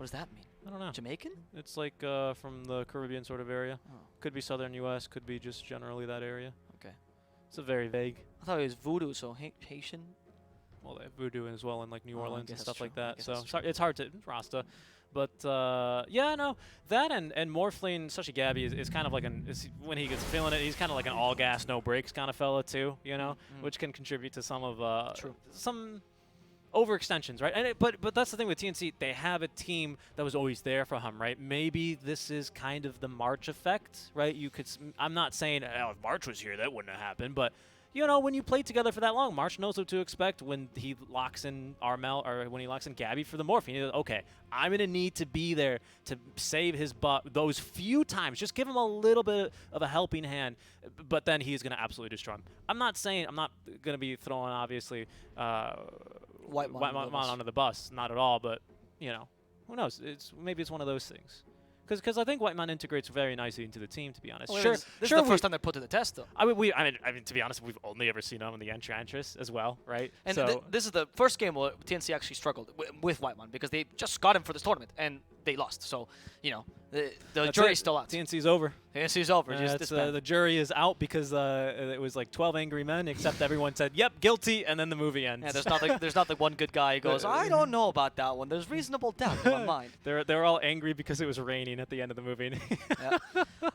What does that mean? I don't know. Jamaican? It's like from the Caribbean sort of area. Oh, Could be southern U.S. Could be just generally that area. okay. It's a very vague. I thought it was voodoo, so Haitian. Well, they have voodoo as well in like New Oh, I Orleans guess and that's stuff like true. I that. guess So that's true. it's hard to Rasta, but yeah, no, that and Morphling, especially Gabby, is kind of like when he gets feeling it, he's kind of like an all gas no brakes kind of fella too, you know, which can contribute to some of some overextensions, right? And but that's the thing with TNC, they have a team that was always there for him, right? Maybe this is kind of the March effect, right? I'm not saying if March was here that wouldn't have happened, but you know, when you play together for that long, March knows what to expect when he locks in Armel or when he locks in Gabby for the morphine. He's like, okay, I'm going to need to be there to save his butt those few times. Just give him a little bit of a helping hand, but then he's going to absolutely destroy him. I'm not going to be throwing, obviously, Whitemon onto the bus. Not at all, but, you know, who knows? Maybe it's one of those things. Because I think Whitemon integrates very nicely into the team, to be honest. Well, sure, this is the first time they're put to the test, though. I mean, to be honest, we've only ever seen him in the Enchantress as well, right? And so this is the first game where TNC actually struggled with Whitemon because they just got him for this tournament and they lost. So, you know, the jury's still out. TNC's over. TNC's over. Just disband. The jury is out because it was like 12 angry men, except everyone said, "Yep, guilty," and then the movie ends. Yeah, there's not the one good guy who goes, "I don't know about that one. There's reasonable doubt in my mind." They're all angry because it was raining at the end of the movie. Yeah.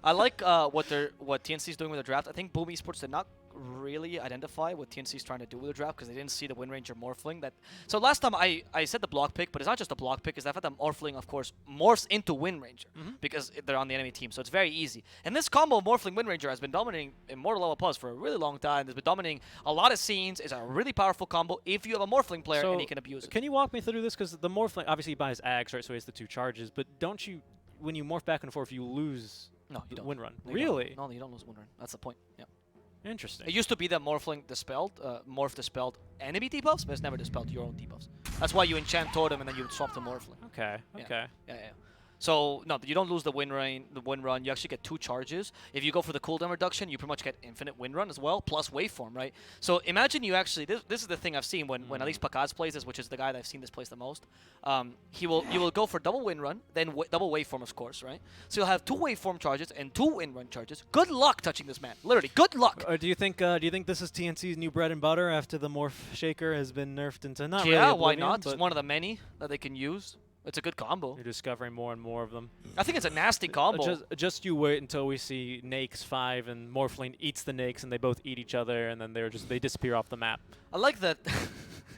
I like what TNC is doing with the draft. I think Boom Esports did not really identify what TNC is trying to do with the draft because they didn't see the Wind Ranger Morphling. So last time I said the block pick, but it's not just a block pick. It's the fact that Morphling, of course, morphs into Wind Ranger because they're on the enemy team. So it's very easy. And this combo Morphling Wind Ranger has been dominating Immortal Level Plus for a really long time. It's been dominating a lot of scenes. It's a really powerful combo if you have a Morphling player and he can abuse it. Can you walk me through this? Because the Morphling, obviously he buys Ags, right? So he has the 2 charges. But don't you, when you morph back and forth, you lose you don't. Wind Run? No, really? No, you don't lose Wind Run. That's the point. Yeah. Interesting. It used to be that Morphling dispelled, morph dispelled enemy debuffs, but it's never dispelled your own debuffs. That's why you enchant Totem and then you swap to Morphling. Okay. Okay. Yeah. So no, you don't lose the Wind Run. You actually get 2 charges. If you go for the cooldown reduction, you pretty much get infinite Wind Run as well, plus waveform, right? So imagine you actually this is the thing I've seen when at least Pakaz plays this, which is the guy that I've seen this plays the most. You will go for double Wind Run, then double waveform, of course, right? So you'll have 2 waveform charges and 2 Wind Run charges. Good luck touching this man, literally. Good luck. Do you think this is TNC's new bread and butter after the Morph Shaker has been nerfed into not really Oblivion, why not? It's one of the many that they can use. It's a good combo. You're discovering more and more of them. I think it's a nasty combo. Just you wait until we see Nakes 5 and Morphling eats the Nakes and they both eat each other and then they disappear off the map. I like that.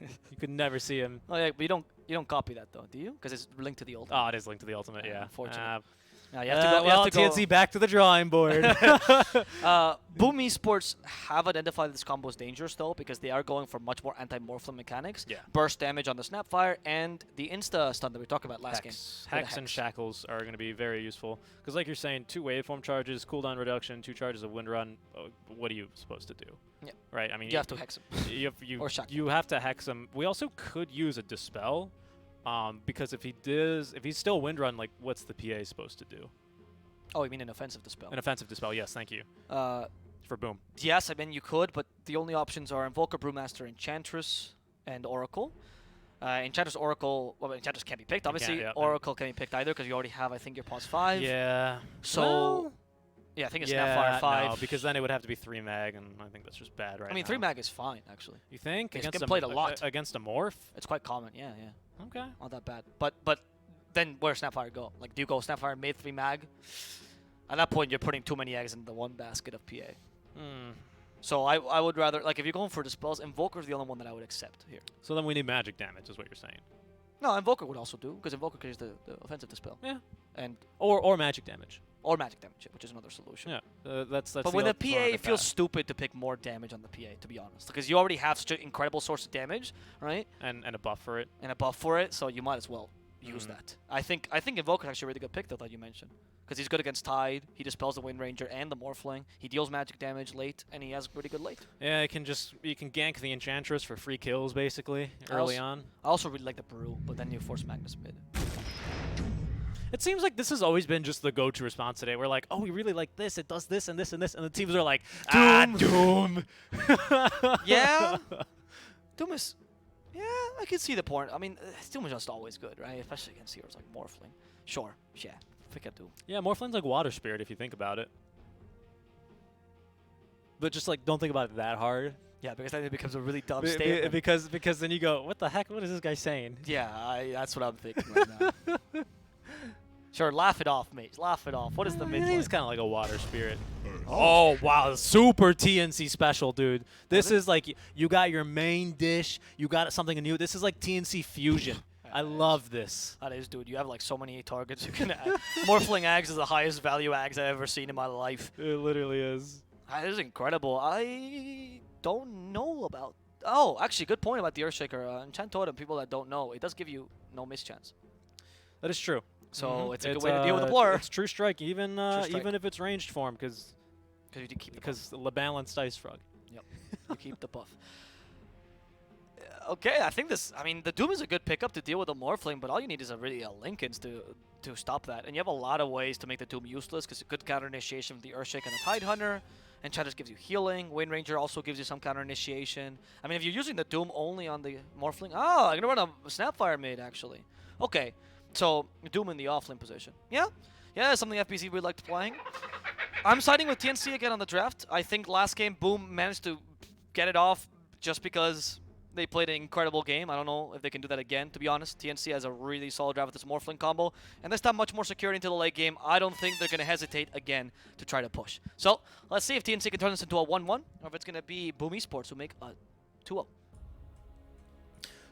You could never see him. Oh yeah, but you don't copy that though, do you? Because it's linked to the ultimate. Oh, it is linked to the ultimate. Yeah. Unfortunately. Now you have to go. Well, TNC back to the drawing board. Boom Esports have identified this combo as dangerous though because they are going for much more anti-morphling mechanics. Yeah. Burst damage on the Snapfire and the insta stun that we talked about last game. Hex and Shackles are going to be very useful because, like you're saying, 2 waveform charges, cooldown reduction, 2 charges of Wind Run. What are you supposed to do? Yeah. Right. I mean, you have to hex him. You have to hex him. We also could use a dispel. Because if he's still Wind Run, like, what's the PA supposed to do? Oh, you mean an offensive dispel? An offensive dispel, yes, thank you. For Boom. Yes, I mean you could, but the only options are Invoker, Brewmaster, Enchantress, and Oracle. Enchantress, Oracle, well, Enchantress can't be picked, obviously. Oracle can't be picked either because you already have, I think, your plus 5. Yeah. So, well, yeah, I think it's Snapfire 5. No, because then it would have to be 3 mag, and I think that's just bad right now. I mean, 3 mag is fine, actually. You think? It's been played a lot. Against a Morph? It's quite common, yeah. Okay. Not that bad. But then where does Snapfire go? Like, do you go Snapfire mid 3 mag? At that point, you're putting too many eggs in the one basket of PA. So I would rather, like, if you're going for dispels, Invoker is the only one that I would accept here. So then we need magic damage, is what you're saying. No, Invoker would also do, because Invoker carries the offensive dispel. Yeah. And or magic damage. Or magic damage, which is another solution. Yeah, that's but with the PA, it feels stupid to pick more damage on the PA, to be honest. Because you already have such an incredible source of damage, right? And a buff for it. And a buff for it, so you might as well use that. I think Invoker is actually a really good pick, though, that you mentioned. Because he's good against Tide, he dispels the Wind Ranger and the Morphling, he deals magic damage late, and he has pretty good late. Yeah, you can gank the Enchantress for free kills, basically, early on. I also really like the Brew, but then you force Magnus mid. It seems like this has always been just the go-to response today. We're like, oh, we really like this, it does this and this and this, and the teams are like, Doom! Yeah? Doom is... Yeah, I can see the point. I mean, Doom is just always good, right? Especially against heroes like Morphling. Sure, yeah, pick up Doom. Yeah, Morphling's like Water Spirit if you think about it. But just like don't think about it that hard. Yeah, because then it becomes a really dumb statement. Because then you go, what the heck? What is this guy saying? Yeah, that's what I'm thinking right now. Sure, laugh it off, mate. Laugh it off. What is the mid lane? He's kind of like a Water Spirit. Oh, wow. Super TNC special, dude. This is like, you got your main dish. You got something new. This is like TNC Fusion. I love this. That is, dude. You have like so many targets you can add. Morphling Ags is the highest value Ags I've ever seen in my life. It literally is. That is incredible. I don't know about... Oh, actually, good point about the Earthshaker. Enchant Totem, people that don't know, it does give you no miss chance. That is true. So it's a good way to deal with the blur. It's True Strike, even even if it's ranged form, because you keep the balanced Ice Frog. Yep, you keep the buff. Okay, I think this. I mean, the Doom is a good pickup to deal with the Morphling, but all you need is a Linkens to stop that. And you have a lot of ways to make the Doom useless, because a good counter initiation with the Earthshake and the Tide Hunter. Enchantress gives you healing. Wind Ranger also gives you some counter initiation. I mean, if you're using the Doom only on the Morphling, I'm gonna run a Snapfire mid actually. Okay. So, Doom in the offlane position. Yeah, something FBZ would like to playing. I'm siding with TNC again on the draft. I think last game, Boom managed to get it off just because they played an incredible game. I don't know if they can do that again, to be honest. TNC has a really solid draft with this Morphling combo. And this time, much more security into the late game. I don't think they're going to hesitate again to try to push. So, let's see if TNC can turn this into a 1-1, or if it's going to be Boom Esports who make a 2-0.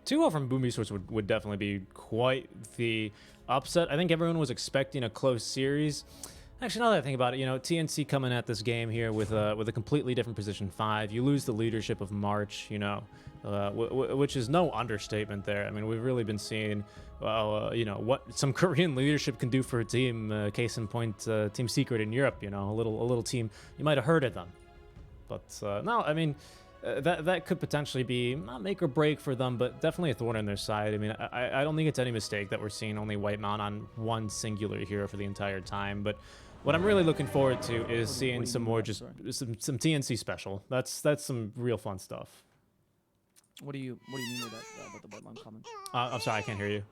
2-0 from Boom Esports would definitely be quite the upset. I think everyone was expecting a close series. Actually, now that I think about it, TNC coming at this game here with a completely different position 5. You lose the leadership of March, which is no understatement there. I mean, we've really been seeing, what some Korean leadership can do for a team. Case in point, Team Secret in Europe. A little team. You might have heard of them, but no, I mean. That could potentially be not make or break for them, but definitely a thorn in their side. I mean, I don't think it's any mistake that we're seeing only White Mount on one singular hero for the entire time. But what I'm really looking forward to is seeing some more some TNC special. That's some real fun stuff. What do you mean with that? With the White Mount comment? I'm sorry, I can't hear you.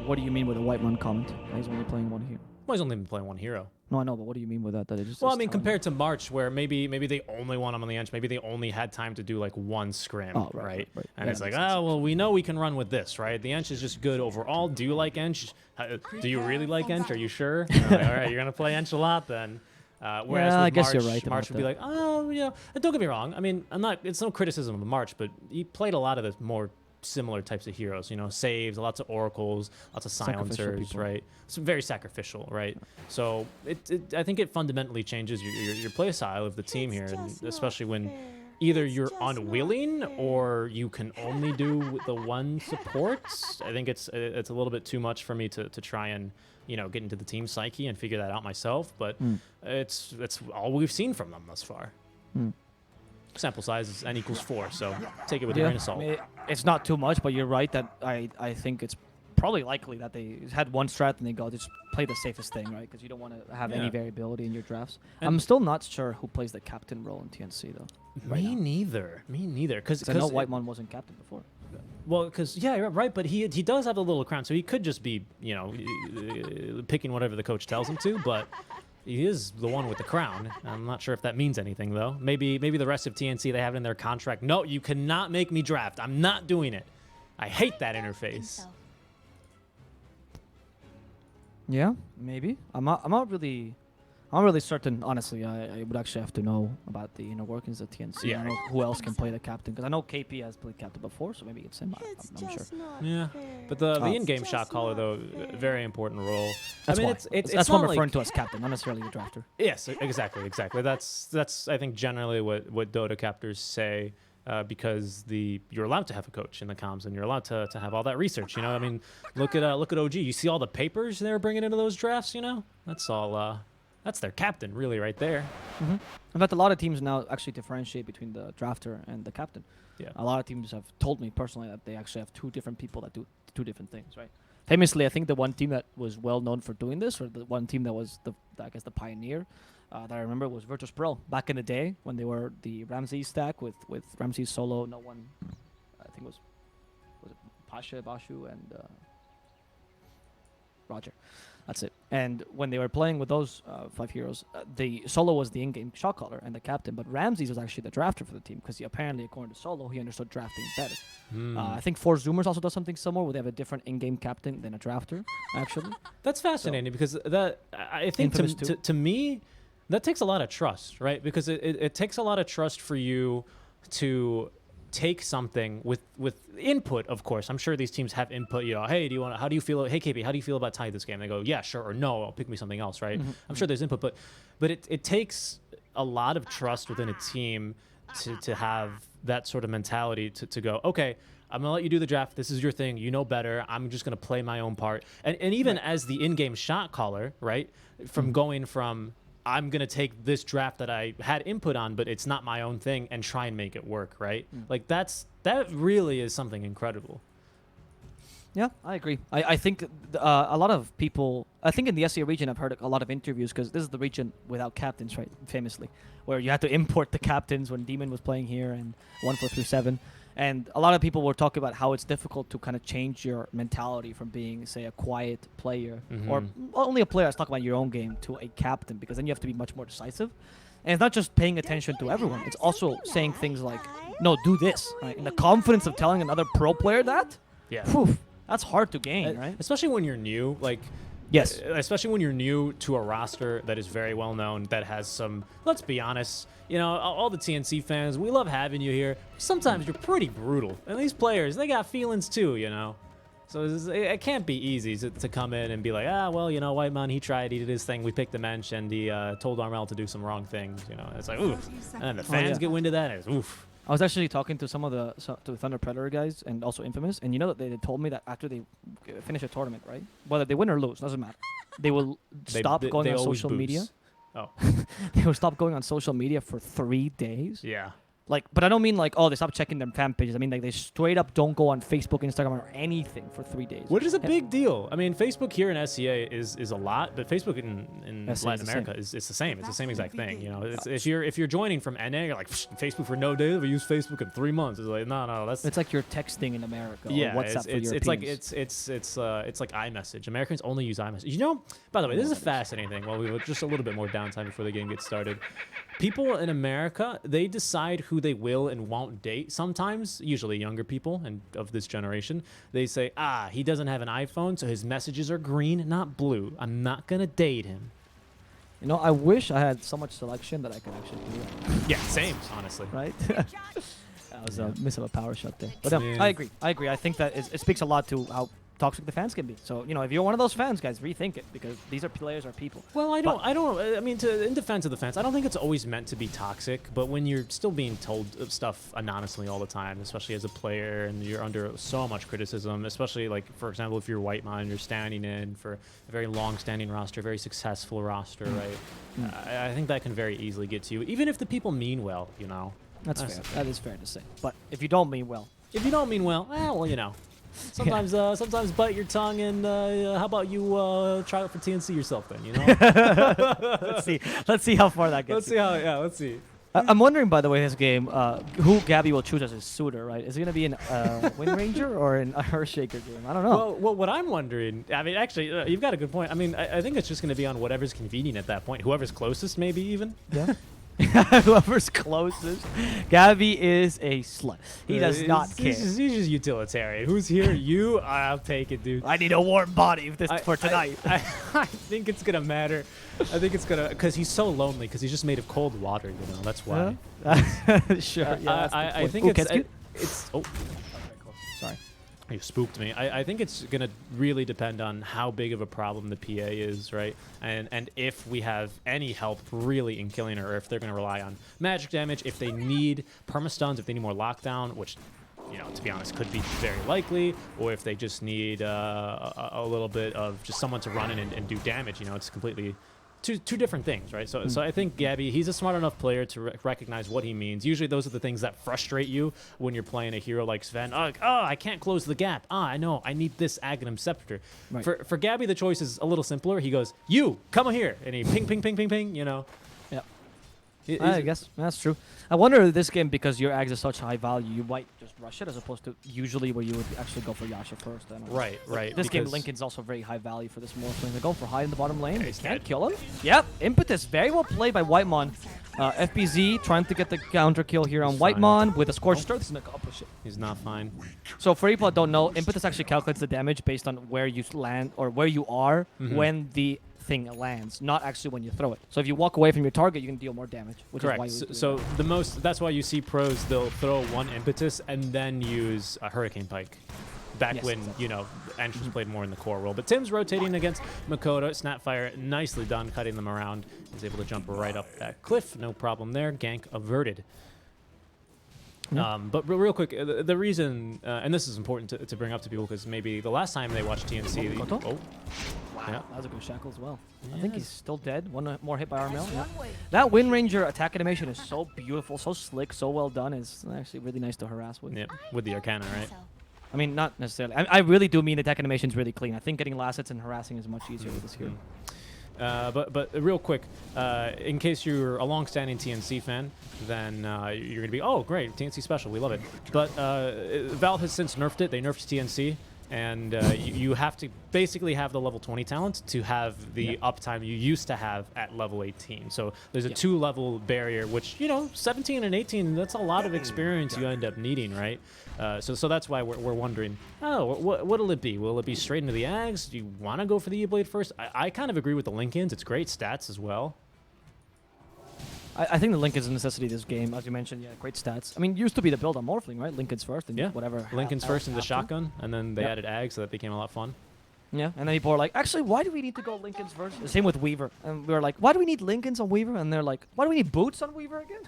What do you mean with a White Mount comment? He's only playing one hero. Well, he's only been playing one hero. No, I know, but what do you mean with that? That it just well, I mean, compared to March, where maybe they only want him on the Ench, maybe they only had time to do like one scrim, right? And yeah, it's like, well, we know we can run with this, right? The Ench is just good overall. Do you like Ench? Do you really like Ench? Are you sure? All right, you're gonna play Ench a lot then. Whereas with I guess March, you're right. March would be like, don't get me wrong. I mean, it's no criticism of March, but he played a lot of the more similar types of heroes, saves, lots of oracles, lots of silencers, right? It's very sacrificial, right? So I think it fundamentally changes your play style of the team here, and especially when either you're unwilling or you can only do the one support. I think it's a little bit too much for me to try and get into the team psyche and figure that out myself. But it's all we've seen from them thus far. Sample size is n equals 4, so take it with a grain of salt. It's not too much, but you're right that I think it's probably likely that they had one strat and they just play the safest thing, right? Because you don't want to have any variability in your drafts. And I'm still not sure who plays the captain role in TNC though. Me neither. Because I know Whitemon wasn't captain before. Well, because you're right, but he does have a little crown, so he could just be picking whatever the coach tells him to, but. He is the one with the crown. I'm not sure if that means anything, though. Maybe the rest of TNC, they have it in their contract. No, you cannot make me draft. I'm not doing it. I hate that interface. Yeah, maybe. I'm not really certain, honestly. I would actually have to know about the inner workings of TNC. Yeah. I don't know who else can play the captain, because I know KP has played captain before, so maybe it's him. I'm sure. Yeah, but the in-game shot caller, though, very important role. That's why. That's it's what I'm referring to as captain, not necessarily the drafter. Yes, exactly. That's I think generally what Dota captors say. Because you're allowed to have a coach in the comms, and you're allowed to have all that research. I mean, look at OG. You see all the papers they're bringing into those drafts. That's all. That's their captain, really, right there. In fact, a lot of teams now actually differentiate between the drafter and the captain. Yeah. A lot of teams have told me personally that they actually have 2 different people that do 2 different things, right? Famously, I think the one team that was well known for doing this, or the one team that was I guess the pioneer that I remember was Virtus Pro back in the day when they were the Ramses stack with Ramses solo, no one, I think was it Pasha, Bashu, and Roger. That's it. And when they were playing with those 5 heroes, the Solo was the in-game shot caller and the captain, but Ramses was actually the drafter for the team because he apparently, according to Solo, he understood drafting better. I think Four Zoomers also does something similar where they have a different in-game captain than a drafter, actually. That's fascinating because that I think to me, that takes a lot of trust, right? Because it takes a lot of trust for you to take something with input, of course. I'm sure these teams have input, you know, hey, how do you feel, hey KP, how do you feel about Tide this game? They go, yeah, sure, or no, I'll pick me something else, right? I'm sure there's input, but it takes a lot of trust within a team to have that sort of mentality to go, okay, I'm gonna let you do the draft, this is your thing, you know better, I'm just gonna play my own part. And even as the in-game shot caller, right, from going from I'm going to take this draft that I had input on, but it's not my own thing, and try and make it work, right? Like, that really is something incredible. Yeah, I agree. I think a lot of people, I think in the SEA region, I've heard a lot of interviews, because this is the region without captains, right, famously, where you had to import the captains when Demon was playing here and 1437. And a lot of people were talking about how it's difficult to kind of change your mentality from being, say, a quiet player or only a player that's talking about your own game to a captain, because then you have to be much more decisive. And it's not just paying attention to everyone. It's also saying things like, no, do this. Right? And the confidence of telling another pro player that, whew, that's hard to gain, right? Especially when you're new. Like, yes. Especially when you're new to a roster that is very well known, that has some, let's be honest, you know, all the TNC fans, we love having you here. Sometimes you're pretty brutal. And these players, they got feelings too, you know. So it can't be easy to come in and be like, well, you know, Whiteman, he tried, he did his thing, we picked the bench, and he told Armel to do some wrong things, you know. It's like, oof. And then the fans get wind of that, and it's oof. I was actually talking to some of the Thunder Predator guys and also Infamous, and you know that they told me that after they finish a tournament, right, whether they win or lose, doesn't matter, they will stop going on social media. Oh. They will stop going on social media for 3 days. Yeah. Like, but I don't mean like, oh, they stop checking their fan pages. I mean, like, they straight up don't go on Facebook, Instagram, or anything for 3 days. Which is a big deal. I mean, Facebook here in SEA is a lot, but Facebook in Latin America is the same. It's the same exact thing. You know, if you're joining from NA, you're like, Facebook for no days. We use Facebook in 3 months. It's like, no, that's. It's like you're texting in America. Yeah, or WhatsApp for Europeans. It's like iMessage. Americans only use iMessage. You know, by the way, this is a fascinating thing. Well, we have just a little bit more downtime before the game gets started. People in America, they decide who they will and won't date. Sometimes, usually younger people and of this generation, they say, he doesn't have an iPhone, so his messages are green, not blue. I'm not going to date him. You know, I wish I had so much selection that I could actually do that. Yeah, same, honestly. Right? That was a miss of a power shot there. But I agree. I think that it speaks a lot to how toxic the fans can be. So, you know, if you're one of those fans, guys, rethink it, because these are players, are people. Well, I mean, in defense of the fans, I don't think it's always meant to be toxic, but when you're still being told stuff anonymously all the time, especially as a player, and you're under so much criticism, especially, like, for example, if you're Whiteman, you're standing in for a very long-standing roster, very successful roster, right? I think that can very easily get to you, even if the people mean well, you know. That's fair. That is fair to say. But if you don't mean well. If you don't mean well, you know. Sometimes, sometimes bite your tongue, and how about you try out for TNC yourself then? You know. Let's see how far that gets. Let's see. I'm wondering, by the way, this game, who Gabby will choose as his suitor, right? Is it gonna be an Wind Ranger or an Earthshaker game? I don't know. Well, what I'm wondering, I mean, actually, you've got a good point. I mean, I think it's just gonna be on whatever's convenient at that point. Whoever's closest, maybe even. Yeah. Whoever's closest. Gabby is a slut. He does not care. He's just utilitarian. Who's here? You? I'll take it, dude. I need a warm body for tonight. I think it's going to matter. I think it's going to, because he's so lonely, because he's just made of cold water, you know. That's why. Sure. Yeah, I think it's. Oh. Sorry. You spooked me. I think it's going to really depend on how big of a problem the PA is, right? And if we have any help really in killing her, or if they're going to rely on magic damage, if they need permastuns, if they need more lockdown, which, you know, to be honest, could be very likely, or if they just need a little bit of just someone to run in and do damage, you know, it's completely two different things, right? So I think Gabby, he's a smart enough player to recognize what he means. Usually those are the things that frustrate you when you're playing a hero like Sven. Oh, I can't close the gap. I know, I need this Aghanim Scepter. Right. For Gabby, the choice is a little simpler. He goes, you, come here. And he ping, ping, ping, ping, ping, you know. Yeah. I guess that's true. I wonder this game, because your Ags is such high value, you might just rush it as opposed to usually where you would actually go for Yasha first. I don't know. Right. This game, Linken's also very high value for this Morphling. They go for high in the bottom lane. They he's can't dead. kill him. Yep. Impetus, very well played by Whitemon. FBZ trying to get the counter kill here on He's fine. Whitemon with a Scorched Earth. This is gonna accomplish it. He's not fine. So for people that don't know, Impetus actually calculates the damage based on where you land or where you are when the thing lands, not actually when you throw it. So if you walk away from your target, you can deal more damage, which Correct. is why you So that's why you see pros, they'll throw one Impetus and then use a Hurricane Pike. Back Yes, when, exactly. you know, Andrews played more in the core role. But Tim's rotating against Makoto. Snapfire, nicely done, cutting them around. He's able to jump right up that cliff. No problem there. Gank averted. But real quick, the reason, and this is important to bring up to people because maybe the last time they watched TNC... Makoto? Oh, Wow, yeah. that was a good shackle as well. I think Yes. he's still dead. One more hit by Armel. Yeah. That Wind Ranger attack animation is so beautiful, so slick, so well done. It's actually really nice to harass with. Yeah, with the Arcana, right? I mean, not necessarily. I really do mean the attack animation is really clean. I think getting last hits and harassing is much easier with this hero. But real quick, in case you're a long-standing TNC fan, then you're going to be, oh, great, TNC special, we love it. But Valve has since nerfed it. They nerfed TNC, and you have to basically have the level 20 talent to have the uptime you used to have at level 18. So there's a 2-level barrier, which, you know, 17 and 18, that's a lot of experience you end up needing, right? So that's why we're wondering, what'll it be? Will it be straight into the Ags? Do you want to go for the E-Blade first? I kind of agree with the Linkens. It's great stats as well. I think the Link is a necessity of this game, as you mentioned. Yeah, great stats. I mean, used to be the build on Morphling, right? Linken's first, and whatever. Linken's first into after. shotgun, and then they added Ag, so that became a lot of fun. Yeah, and then people are like, actually, why do we need to go Linken's first? The same with Weaver. And we were like, why do we need Linken's on Weaver? And they're like, why do we need Boots on Weaver again?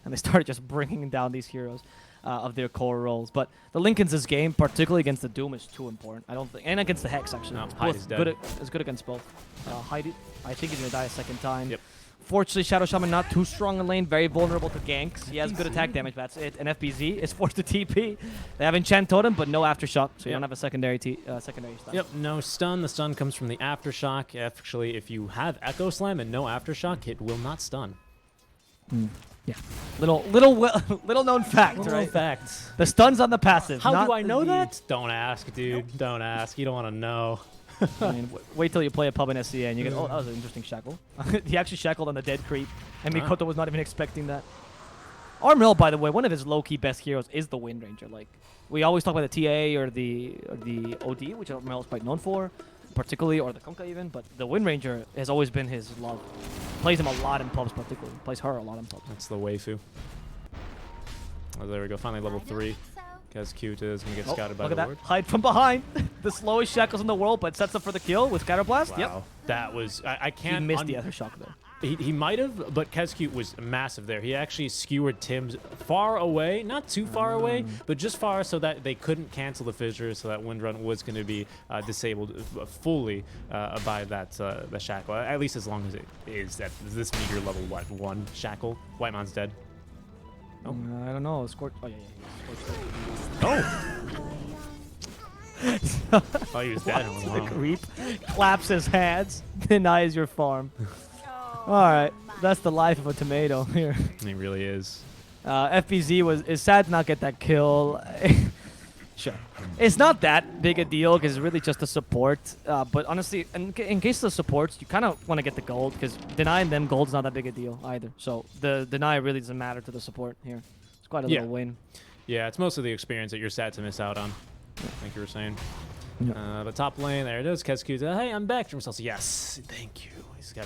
And they started just bringing down these heroes of their core roles. But the Linken's this game, particularly against the Doom, is too important. I don't think, and against the Hex actually. No, It's Hyde both is dead. it's good against both. Hyde, I think he's gonna die a second time. Yep. Fortunately, Shadow Shaman not too strong in lane, very vulnerable to ganks. He has good attack damage, that's it. And FBZ is forced to TP. They have Enchant Totem, but no Aftershock, so you don't have a secondary stun. Yep, no stun. The stun comes from the Aftershock. Actually, if you have Echo Slam and no Aftershock, it will not stun. Yeah. Little known fact, Little right? fact. The stun's on the passive. How not do I know the- that? Don't ask, dude. Don't ask. You don't want to know. I mean, wait till you play a pub in SCA and you get, oh, that was an interesting shackle. He actually shackled on the dead creep, and Mikoto was not even expecting that. Armel, by the way, one of his low-key best heroes is the Wind Ranger. Like, we always talk about the TA or the OD, which Armel is quite known for, particularly, or the Kunkka even, but the Wind Ranger has always been his love. Plays him a lot in pubs, particularly. Plays her a lot in pubs. That's the waifu. Oh, there we go. Finally, level 3. Kazkuta is going to get scouted by look the at Lord. that. Hide from behind. The slowest shackles in the world, but sets up for the kill with Scatterblast. Wow. Yep. That was... I can't... He missed the other shock, though. He might have, but Kazkute was massive there. He actually skewered Tim's far away, not too far away, but just far so that they couldn't cancel the fissure, so that Windrun was going to be disabled fully by that the shackle. At least as long as it is at this meteor level, what, 1 shackle? Whitemon's dead. Oh. I don't know. Scorch. Oh, yeah. Oh, he was dead. The creep claps his hands, denies your farm. All right, that's the life of a tomato here. He really is. FBZ is sad to not get that kill. Sure, it's not that big a deal because it's really just a support. But honestly, in case of the supports, you kind of want to get the gold because denying them gold is not that big a deal either. So the deny really doesn't matter to the support here. It's quite a little win. Yeah, it's mostly the experience that you're sad to miss out on. Like you were saying. But top lane, there it is. Kazkuta, hey, I'm back. Himself, yes, thank you. He's got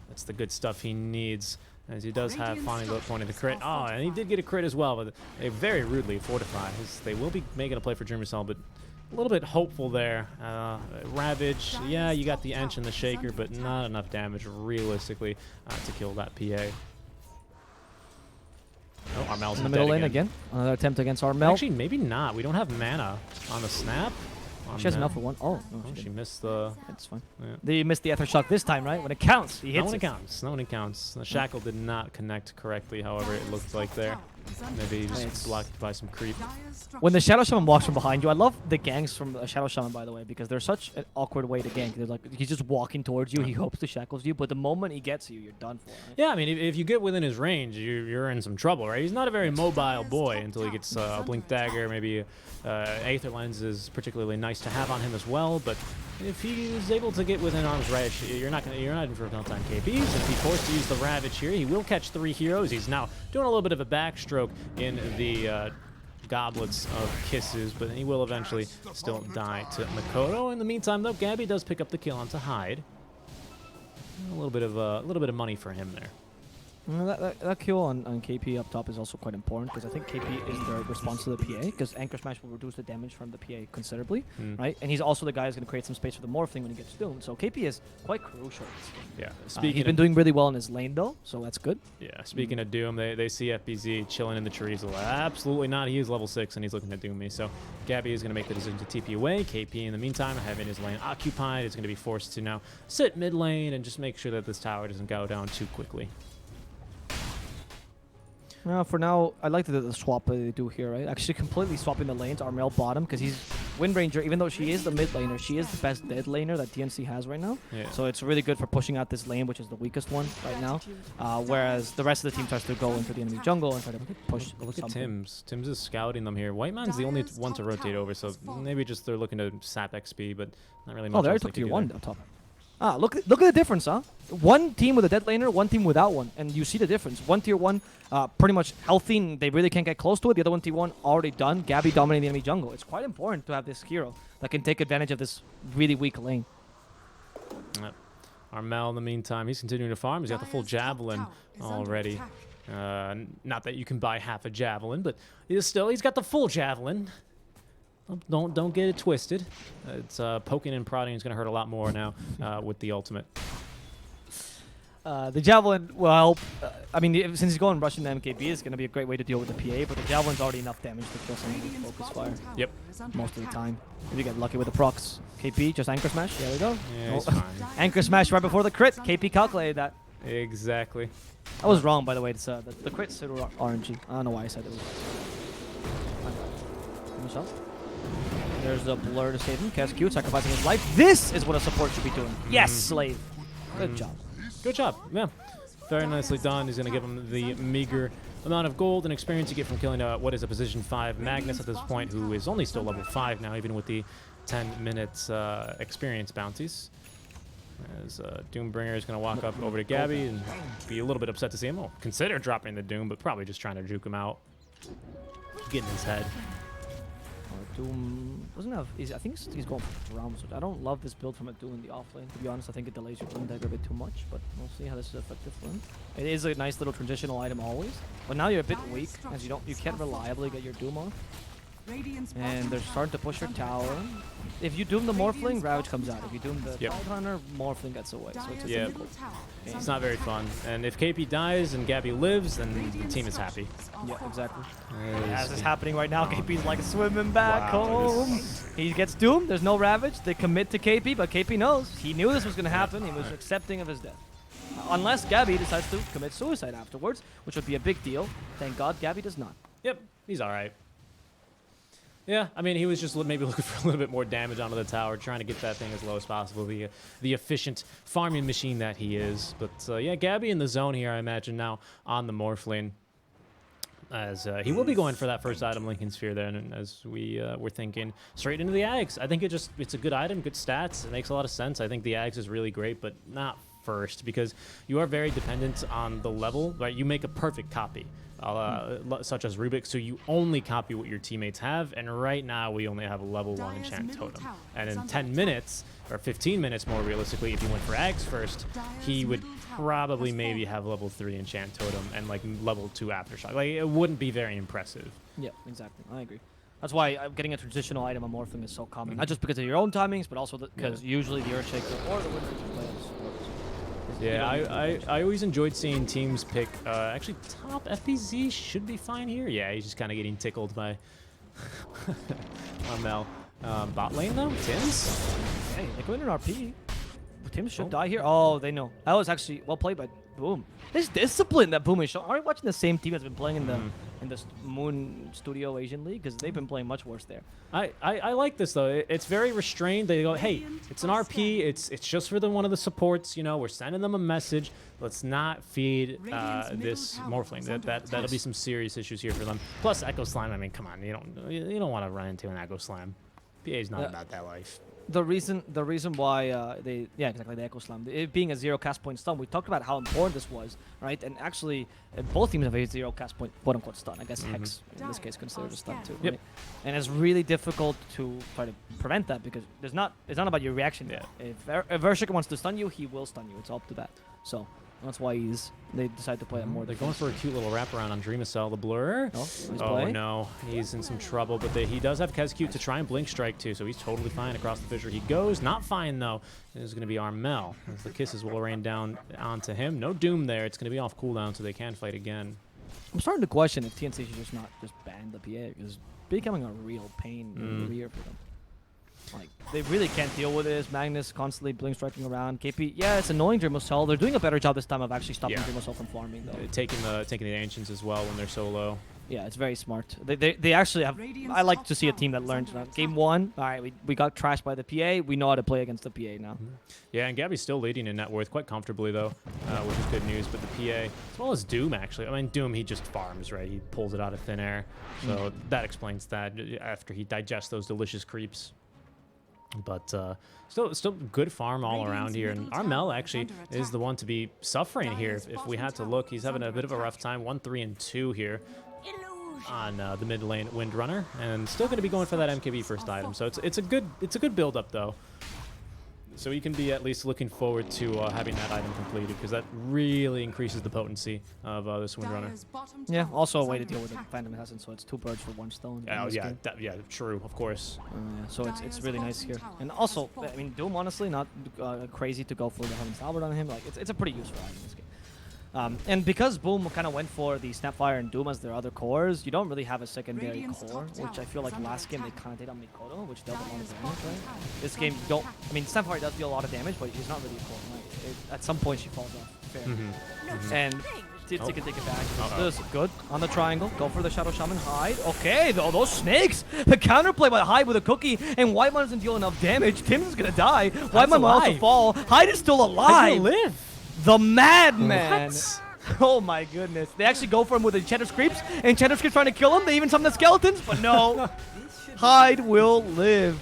that's the good stuff he needs. As he does have Fawny pointing the crit. Oh, and he did get a crit as well, but they very rudely fortify. They will be making a play for Dreamercell, but a little bit hopeful there. Ravage, yeah, you got the Ench and the Shaker, but not enough damage realistically to kill that PA. Oh, Armel's in the middle lane again. Another attempt against Armel. Actually, maybe not. We don't have mana on the snap. She has enough for one. Oh, no, Oh, she didn't. missed the... That's fine. Yeah. They missed the Aether Shock this time, right? When it counts, he hits Not when it. it counts. Not when it counts. The Shackle did not connect correctly, however, it looked like there. Maybe he just blocked by some creep. When the Shadow Shaman walks from behind you, I love the ganks from Shadow Shaman, by the way, because they're such an awkward way to gank. They're like, he's just walking towards you, he hopes to shackles you, but the moment he gets you, you're done for. Right? Yeah, I mean, if you get within his range, you're in some trouble, right? He's not a very mobile boy until he gets a Blink Dagger, maybe Aether Lens is particularly nice to have on him as well, but if he is able to get within arm's reach, you're not in for a time KPs. And if he's forced to use the Ravage here, he will catch 3 heroes. He's now doing a little bit of a backstroke in the goblets of kisses, but he will eventually still die to Makoto. In the meantime, though, Gabby does pick up the kill onto Hyde. A little bit of money for him there. That kill on KP up top is also quite important because I think KP is the response to the PA because Anchor Smash will reduce the damage from the PA considerably, right? And he's also the guy who's going to create some space for the Morphling when he gets doomed. So KP is quite crucial in this game. Yeah. He's been doing really well in his lane though, so that's good. Yeah, speaking of Doom, they see FBZ chilling in the trees. Absolutely not. He is level 6 and he's looking to Doom me. So Gabby is going to make the decision to TP away. KP in the meantime, having his lane occupied, is going to be forced to now sit mid lane and just make sure that this tower doesn't go down too quickly. For now, I like the swap that they do here, right? Actually completely swapping the lanes, Armel bottom, because he's Wind Ranger, even though she is the mid laner, she is the best dead laner that TNC has right now. Yeah. So it's really good for pushing out this lane, which is the weakest one right now. Whereas the rest of the team tries to go into the enemy jungle and try to push Look at something. Tim's. Tim's is scouting them here. White Man's the only one to rotate over, so maybe just they're looking to sap XP, but not really much. Oh, they already else took can tier do 1 there. up top. Ah, look at the difference, huh? One team with a dead laner, one team without one, and you see the difference. One tier 1, pretty much healthy, and they really can't get close to it. The other one, tier 1, already done. Gabby dominating the enemy jungle. It's quite important to have this hero that can take advantage of this really weak lane. Yep. Armel, in the meantime, he's continuing to farm. He's got the full javelin already. Not that you can buy half a javelin, but he's got the full javelin. Don't get it twisted. It's poking and prodding is going to hurt a lot more now with the ultimate. The Javelin will help. I mean, since he's going rushing the MKB, it's going to be a great way to deal with the PA, but the Javelin's already enough damage to kill someone with Focus Fire. Yep. Most of the time. If you get lucky with the procs. KP, just Anchor Smash. There we go. Yeah, he's fine. Anchor Smash right before the crit. KP calculated that. Exactly. I was wrong, by the way. It's, the crit's RNG. I don't know why I said it was. Finish off. There's a blur to save him. Cast Q, sacrificing his life. This is what a support should be doing. Yes, Slave. Good job. Good job. Yeah. Very nicely done. He's going to give him the meager amount of gold and experience you get from killing what is a position 5 Magnus at this point, who is only still level 5 now, even with the 10 minutes experience bounties. As Doombringer is going to walk up over to Gabby and be a little bit upset to see him. Well, consider dropping the Doom, but probably just trying to juke him out. Get in his head. Doom doesn't have. I think he's going for drums. I don't love this build from a Doom in the offlane. To be honest, I think it delays your Blink Dagger a bit too much, but we'll see how this is effective for him. It is a nice little transitional item always, but now you're a bit weak as you can't reliably get your Doom off. And they're starting to push your tower. If you Doom the Morphling, Ravage comes out. If you Doom the Cloud Hunter, Morphling gets away. So it's a difficult game. It's not very fun. And if KP dies and Gabby lives, then the team is happy. Yeah, exactly. As is happening right now, KP's like swimming back home. He gets Doomed. There's no Ravage. They commit to KP, but KP knows. He knew this was going to happen. He was accepting of his death. Unless Gabby decides to commit suicide afterwards, which would be a big deal. Thank God Gabby does not. Yep, he's all right. Yeah, I mean, he was just maybe looking for a little bit more damage onto the tower, trying to get that thing as low as possible, the efficient farming machine that he is. But yeah, Gabby in the zone here, I imagine, now on the Morphling. As he will be going for that first item, Lincoln Sphere, there, and as we were thinking, straight into the Ags. I think it's a good item, good stats. It makes a lot of sense. I think the Ags is really great, but not first, because you are very dependent on the level, right? You make a perfect copy. Such as Rubik, so you only copy what your teammates have, and right now we only have a level 1 enchant totem. And in 10 minutes, or 15 minutes more realistically, if you went for Ags first, he would probably maybe have level 3 enchant totem and like level 2 aftershock. Like, it wouldn't be very impressive. Yeah, exactly. I agree. That's why getting a transitional item on Morphling is so common. Not just because of your own timings, but also because usually the Earthshaker or the Wind Ranger play as support. Yeah, I always enjoyed seeing teams pick, actually top FPZ should be fine here. Yeah, he's just kind of getting tickled by Armel. Bot lane though, Tims. Hey, they go in an RP. Tim should die here. Oh, they know. That was actually well played by Boom. This discipline that Boom is showing. Are you watching the same team that's been playing in the Moon Studio Asian League? Because they've been playing much worse there. I like this though. It's very restrained. They go, hey, it's an RP. It's just for one of the supports. You know, we're sending them a message. Let's not feed this Morphling. That'll be some serious issues here for them. Plus Echo Slime. I mean, come on, you don't want to run into an Echo Slime. PA's not about that life. The reason why exactly, the Echo Slam, it being a 0 cast point stun, we talked about how important this was, right? And actually, both teams have a 0 cast point quote unquote stun. I guess Hex in this case considered a stun too. Yep. Right? And it's really difficult to try to prevent that because it's not about your reaction. Yeah. If Vershik wants to stun you, he will stun you. It's up to that. So that's why they decide to play it more. They're going for a cute little wraparound on Dreamacell. The blur. Oh no, he's in some trouble. But he does have Kezcute to try and blink strike too, so he's totally fine across the fissure. He goes, not fine though. This is going to be Armel as the kisses will rain down onto him. No doom there. It's going to be off cooldown, so they can fight again. I'm starting to question if TNC should just not just ban the PA because it's becoming a real pain in the rear for them. Like, they really can't deal with this. Magnus constantly blink striking around. KP, yeah, it's annoying Dreamacell. They're doing a better job this time of actually stopping Dreamacell from farming, though. Taking the Ancients as well when they're so low. Yeah, it's very smart. They actually have... I like to see a team that learns. Game 1, all right, we got trashed by the PA. We know how to play against the PA now. Yeah, and Gabby's still leading in net worth quite comfortably, though, which is good news. But the PA, as well as Doom, actually. I mean, Doom, he just farms, right? He pulls it out of thin air. So that explains that after he digests those delicious creeps. But still good farm all around here. And Armel actually is the one to be suffering here. If we had to look, he's having a bit of a rough time. 1-3-2 here on the mid lane Windrunner, and still going to be going for that MKB first item. So it's a good build up though. So you can be at least looking forward to having that item completed, because that really increases the potency of this Windrunner. Yeah, also a way to deal with the Phantom Assassin, so it's 2 birds for 1 stone. Oh yeah, true, of course. So it's really nice here. And also, I mean, Doom, honestly, not crazy to go for the Heaven's Albert on him. Like, it's a pretty useful item in this game. And because Boom kind of went for the Snapfire and Doom as their other cores, you don't really have a secondary core, which I feel like last game they kind of did on Mikoto, which dealt a lot of damage, right? This game, you don't... I mean, Snapfire does deal a lot of damage, but she's not really a core, right? At some point, she falls off. Fair. And TNC can take advantage of this. Good. On the triangle. Go for the Shadow Shaman. Hide. Okay, though, those snakes! The counterplay by Hide with a cookie, and Whitemon doesn't deal enough damage. Tim's is gonna die. Whitemon will also fall. Hide is still alive! How live? The Madman! Oh my goodness. They actually go for him with Enchantress Creeps. Enchantress Creeps trying to kill him. They even summon the skeletons, but no. Hyde will live.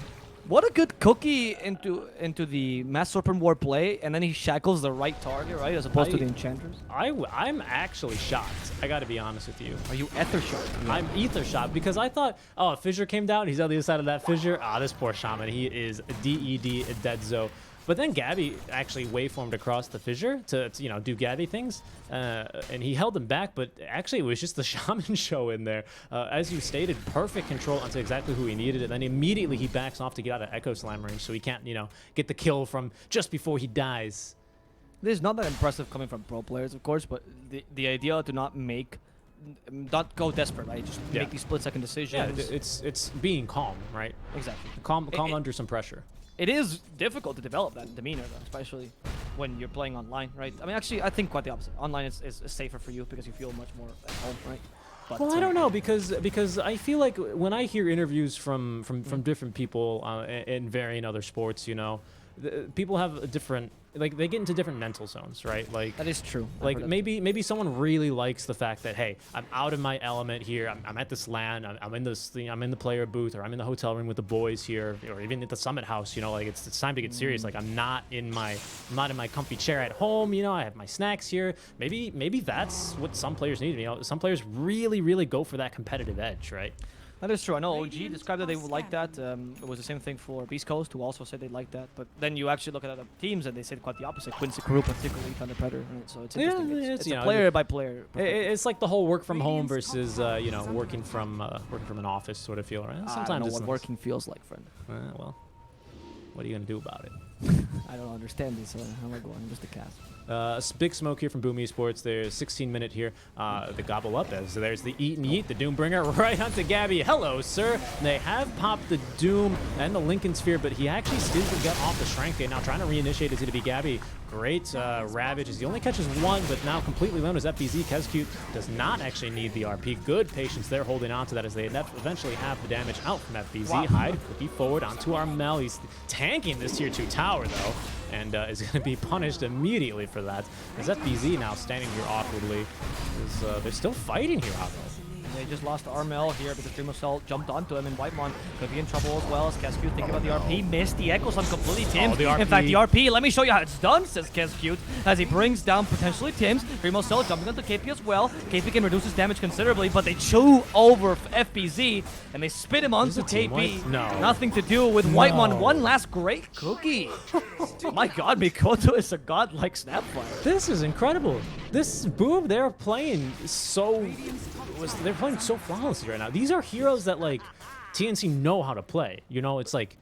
What a good cookie into the Mass Serpent War play, and then he shackles the right target, right, as opposed to the Enchantress. I'm actually shocked. I gotta be honest with you. Are you ether shocked? Yeah. I'm ether shocked because I thought, oh, a fissure came down. He's on the other side of that fissure. Ah, this poor shaman. He is DED dead zo. But then Gabby actually waveformed across the fissure to do Gabby things, and he held him back. But actually, it was just the shaman show in there. As you stated, perfect control onto exactly who he needed, and then immediately he backs off to get out of Echo Slam range, so he can't get the kill from just before he dies. This is not that impressive coming from pro players, of course, but the idea to not go desperate, right? Just make these split-second decisions. Yeah, it's being calm, right? Exactly. Calm under some pressure. It is difficult to develop that demeanor, though, especially when you're playing online, right? I mean, actually, I think quite the opposite. Online is safer for you because you feel much more at home, right? But, well, I don't know, because I feel like when I hear interviews from different people in varying other sports, people have a different, like, they get into different mental zones, right? Like, that is true. Like maybe someone really likes the fact that, hey, I'm out of my element here. I'm at this LAN. I'm in this thing. I'm in the player booth, or I'm in the hotel room with the boys here, or even at the Summit House. Like, it's time to get serious. Like, I'm not in my comfy chair at home. I have my snacks here. Maybe that's what some players need. Some players really go for that competitive edge, right? That is true. I know OG described that they would like that. It was the same thing for Beast Coast, who also said they liked that. But then you actually look at other teams, and they said quite the opposite. Quincy Crew, particularly Thunder Predator. Right? So it's interesting. It's a player by player. It's like the whole work from home versus working from an office sort of feel, right? Sometimes I don't know it's what working feels like, friend. Well, what are you gonna do about it? I don't understand this. How am I going? Just the cast. Big smoke here from Boom Esports. There's 16-minute here. The gobble up as there's the eat and yeet, the Doombringer right onto Gabby. Hello, sir. They have popped the Doom and the Lincoln Sphere, but he actually still can get off the Shrink. Now trying to reinitiate is going to be Gabby. Great Ravage as he only catches one, but now completely alone as FBZ. Kezcute does not actually need the RP. Good patience there holding on to that as they eventually have the damage out from FBZ. Wow. Hyde flippy forward onto Armel. He's tanking this tier 2 tower though, and is going to be punished immediately for that. As FBZ now standing here awkwardly. They're still fighting here, Avo. They just lost Armel here because Dream of Cell jumped onto him, and Whitemon could be in trouble as well as Kezcute thinking about the RP. Missed the Echo Slam completely. Tims. In fact, the RP, let me show you how it's done, says Kezcute, as he brings down potentially Tims. Dream of Cell jumping onto KP as well. KP can reduce his damage considerably, but they chew over FBZ, and they spit him onto KP. No. Nothing to do with Whitemon. One last great cookie. My god, Mikoto is a godlike Snapfire. This is incredible. This Boom, they're playing so flawlessly right now. These are heroes that like TNC know how to play. You know, it's like,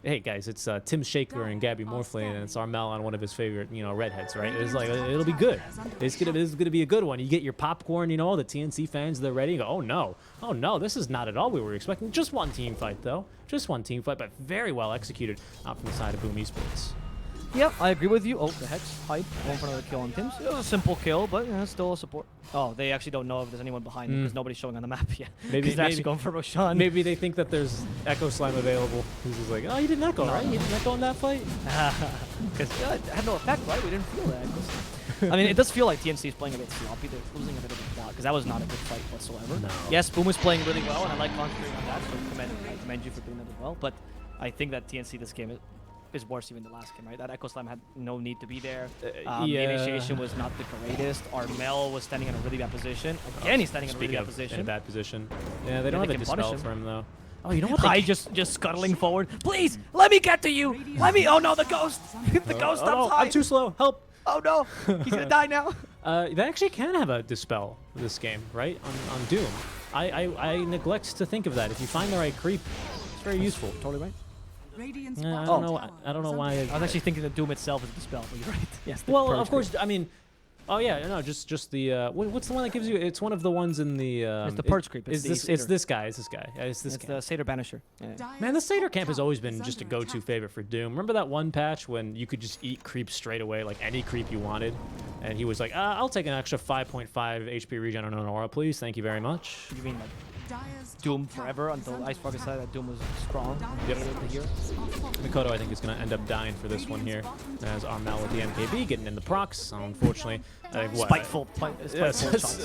hey guys, it's Tim Shaker and Gabby Morphling, and it's Armel on one of his favorite, redheads, right? It's like it'll be good. This is gonna be a good one. You get your popcorn, the TNC fans, they're ready. You go, oh no, this is not at all what we were expecting. Just one team fight though, but very well executed out from the side of Boom Esports. Yep, I agree with you. Oh, the Hex Hype going for another kill on Tims. It was a simple kill, but still a support. Oh, they actually don't know if there's anyone behind them because nobody's showing on the map yet. Maybe they're actually going for Roshan. Maybe they think that there's Echo Slime available. He's just like, oh, you didn't Echo, right? You didn't Echo in that fight? Because it had no effect, right? We didn't feel that Echo Slime. I mean, it does feel like TNC is playing a bit sloppy. They're losing a bit of the plot because that was not a good fight whatsoever. No. Yes, Boom is playing really well, and I like concentrating on that, so I commend you for doing that as well. But I think that TNC this game is worse even the last game, right? That Echo Slam had no need to be there. The initiation was not the greatest. Armel was standing in a really bad position. Again, he's standing in a really bad position. In a bad position. Yeah, they don't have a dispel for him though. Oh, you know what? I just scuttling forward. Please, let me get to you. Let me. Oh no, the ghost. The ghost stops high. I'm too slow. Help. Oh no, he's gonna die now. They actually can have a dispel this game, right? On Doom. I neglect to think of that. If you find the right creep, it's very useful. Totally right. I don't know why. I was actually thinking that Doom itself is a dispel, but you're right. Yes. Well, of course. Creep. I mean, oh yeah, no, just the what's the one that gives you? It's one of the ones in the. It's the Purge creep. It's this guy. It's this guy. Yeah, it's this. It's guy. the Satyr Banisher. Yeah. Man, the Satyr camp has always been just a go-to favorite for Doom. Remember that one patch when you could just eat creeps straight away, like any creep you wanted, and he was like, I'll take an extra 5.5 HP regen on an aura, please. Thank you very much. You mean like Doom forever until Icefrog decided that Doom was strong? Yep. Mikoto, I think, is going to end up dying for this one here. As Armel with the MKB getting in the procs. Unfortunately, I think spiteful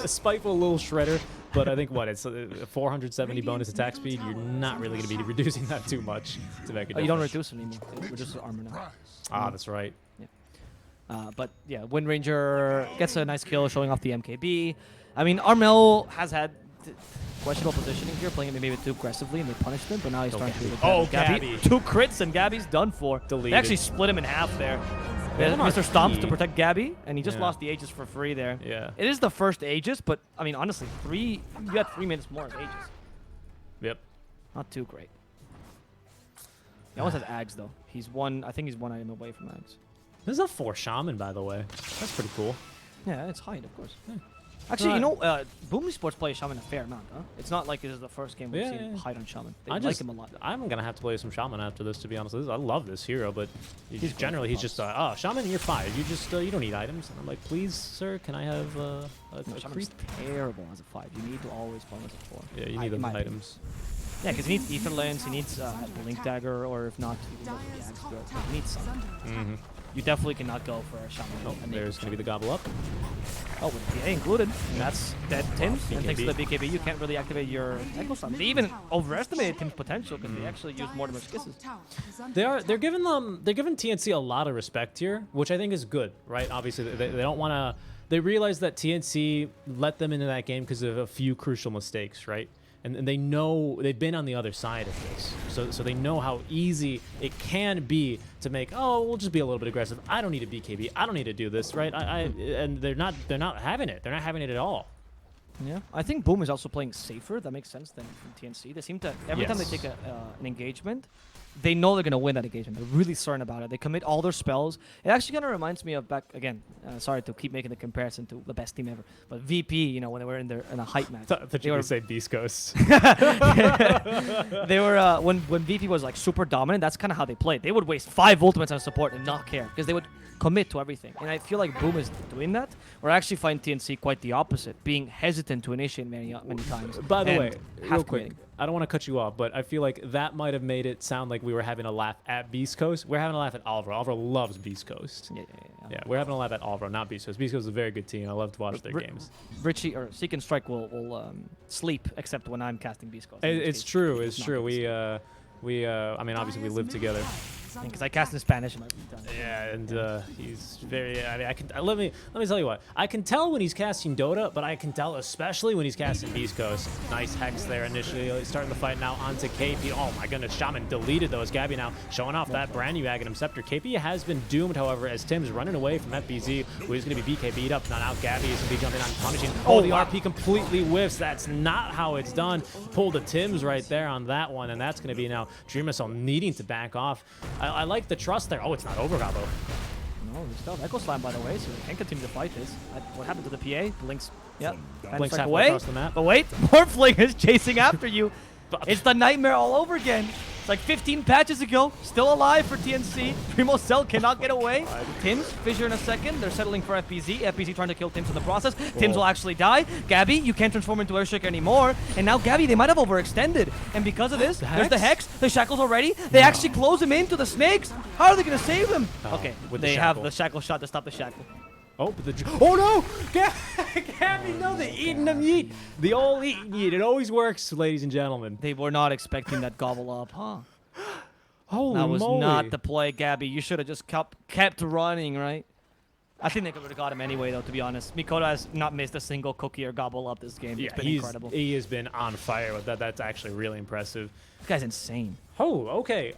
spiteful little shredder. But I think it's 470 bonus attack speed. You're not really going to be reducing that too much to make a difference. You don't reduce it anymore. It reduces armor now. Ah, that's right. Yeah. But yeah, Wind Ranger gets a nice kill showing off the MKB. I mean, Armel has had questionable positioning here, playing maybe too aggressively, and they punished him, but now he's starting to Gabby. 2 crits, and Gabby's done for. Deleted. They actually split him in half there. Mr. Stomps to protect Gabby, and he just lost the Aegis for free there. Yeah. It is the first Aegis, but, I mean, honestly, you got 3 minutes more of Aegis. Yep. Not too great. He almost has Ags, though. I think he's 1 item away from Ags. This is a 4 Shaman, by the way. That's pretty cool. Yeah, it's Hyde, of course. Yeah. Actually, Boom Esports play Shaman a fair amount, huh? It's not like this is the first game we've seen Hyde on Shaman. They like him a lot. I'm going to have to play some Shaman after this, to be honest. I love this hero, but he's just, Shaman, you're fine. You just, you don't need items. And I'm like, please, sir, can I have a Shaman's terrible as a 5. You need to always play as a 4. Yeah, you need those items. Yeah, because he needs Ether Lens, he needs Blink Dagger, or if not, he can go for the Axe Throw. He needs something. You definitely cannot go for a Shaman. Oh, there's going to be the gobble up. Oh, with the PA included. And that's dead Tims. And thanks to the BKB, you can't really activate your Echo Slam. They even overestimated Tim's potential because they actually used Mortimer's Kisses. They're giving TNC a lot of respect here, which I think is good, right? Obviously, they don't want to. They realize that TNC let them into that game because of a few crucial mistakes, right? And they know they've been on the other side of this, so they know how easy it can be to make. Oh, we'll just be a little bit aggressive. I don't need a BKB. I don't need to do this, right? And they're not having it. They're not having it at all. Yeah, I think Boom is also playing safer. That makes sense than from TNC. They seem to every time they take an engagement, they know they're going to win that engagement. They're really certain about it. They commit all their spells. It actually kind of reminds me of back, again, sorry to keep making the comparison to the best team ever, but VP, you know, when they were in a hype match. I thought you were say Beast Coast. They were, when VP was like super dominant, that's kind of how they played. They would waste 5 ultimates on support and not care, because they would commit to everything. And I feel like Boom is doing that. Or I actually find TNC quite the opposite, being hesitant to initiate many times. By the way, half real quick, committing. I don't want to cut you off, but I feel like that might have made it sound like we were having a laugh at Beast Coast. We're having a laugh at Alvaro. Alvaro loves Beast Coast. Yeah, we're having a laugh at Alvaro, not Beast Coast. Beast Coast is a very good team. I love to watch their games. Richie or SeekNStrike will sleep except when I'm casting Beast Coast. It's true. It's true. I mean, obviously we live together. Because I cast in Spanish in my free time. Yeah, and he's very. I mean, let me tell you what. I can tell when he's casting Dota, but I can tell especially when he's casting Beast Coast. Nice hex there initially, starting the fight now onto KP. Oh my goodness, Shaman deleted those. Gabby now showing off that brand new Aghanim Scepter. KP has been doomed, however, as Tim's running away from FBZ, who is going to be BKB'd up. Now Gabby is going to be jumping on punishing. Oh, the RP completely whiffs. That's not how it's done. Pulled the Tims right there on that one, and that's going to be now Dreamcell needing to back off. I like the trust there. Oh, it's not over, Avo. No, we still have Echo Slam, by the way, so we can continue to fight this. What happened to the PA? Blinks. Yep. Blinks halfway away. across the map. But wait, Morphling is chasing after you. It's the nightmare all over again. It's like 15 patches ago. Still alive for TNC. Primo Cell cannot get away. Tims, Fissure in a second. They're settling for FBZ. FBZ trying to kill Tims in the process. Tims will actually die. Gabby, you can't transform into Earthshaker anymore. And now Gabby, they might have overextended. And because of this, there's the Hex, the Shackles already. They actually close him into the Snakes. How are they going to save him? Okay, they have the Shackle shot to stop the Shackle. Oh, but oh no! Gabby, no, they eating them yeet. The old eat and yeet. It always works, ladies and gentlemen. They were not expecting that gobble up, huh? Holy That was moly. not the play, Gabby. You should have just kept running, right? I think they could have got him anyway, though, to be honest. Mikoto has not missed a single cookie or gobble up this game. It's been incredible. He has been on fire with that. That's actually really impressive. This guy's insane. Oh, okay.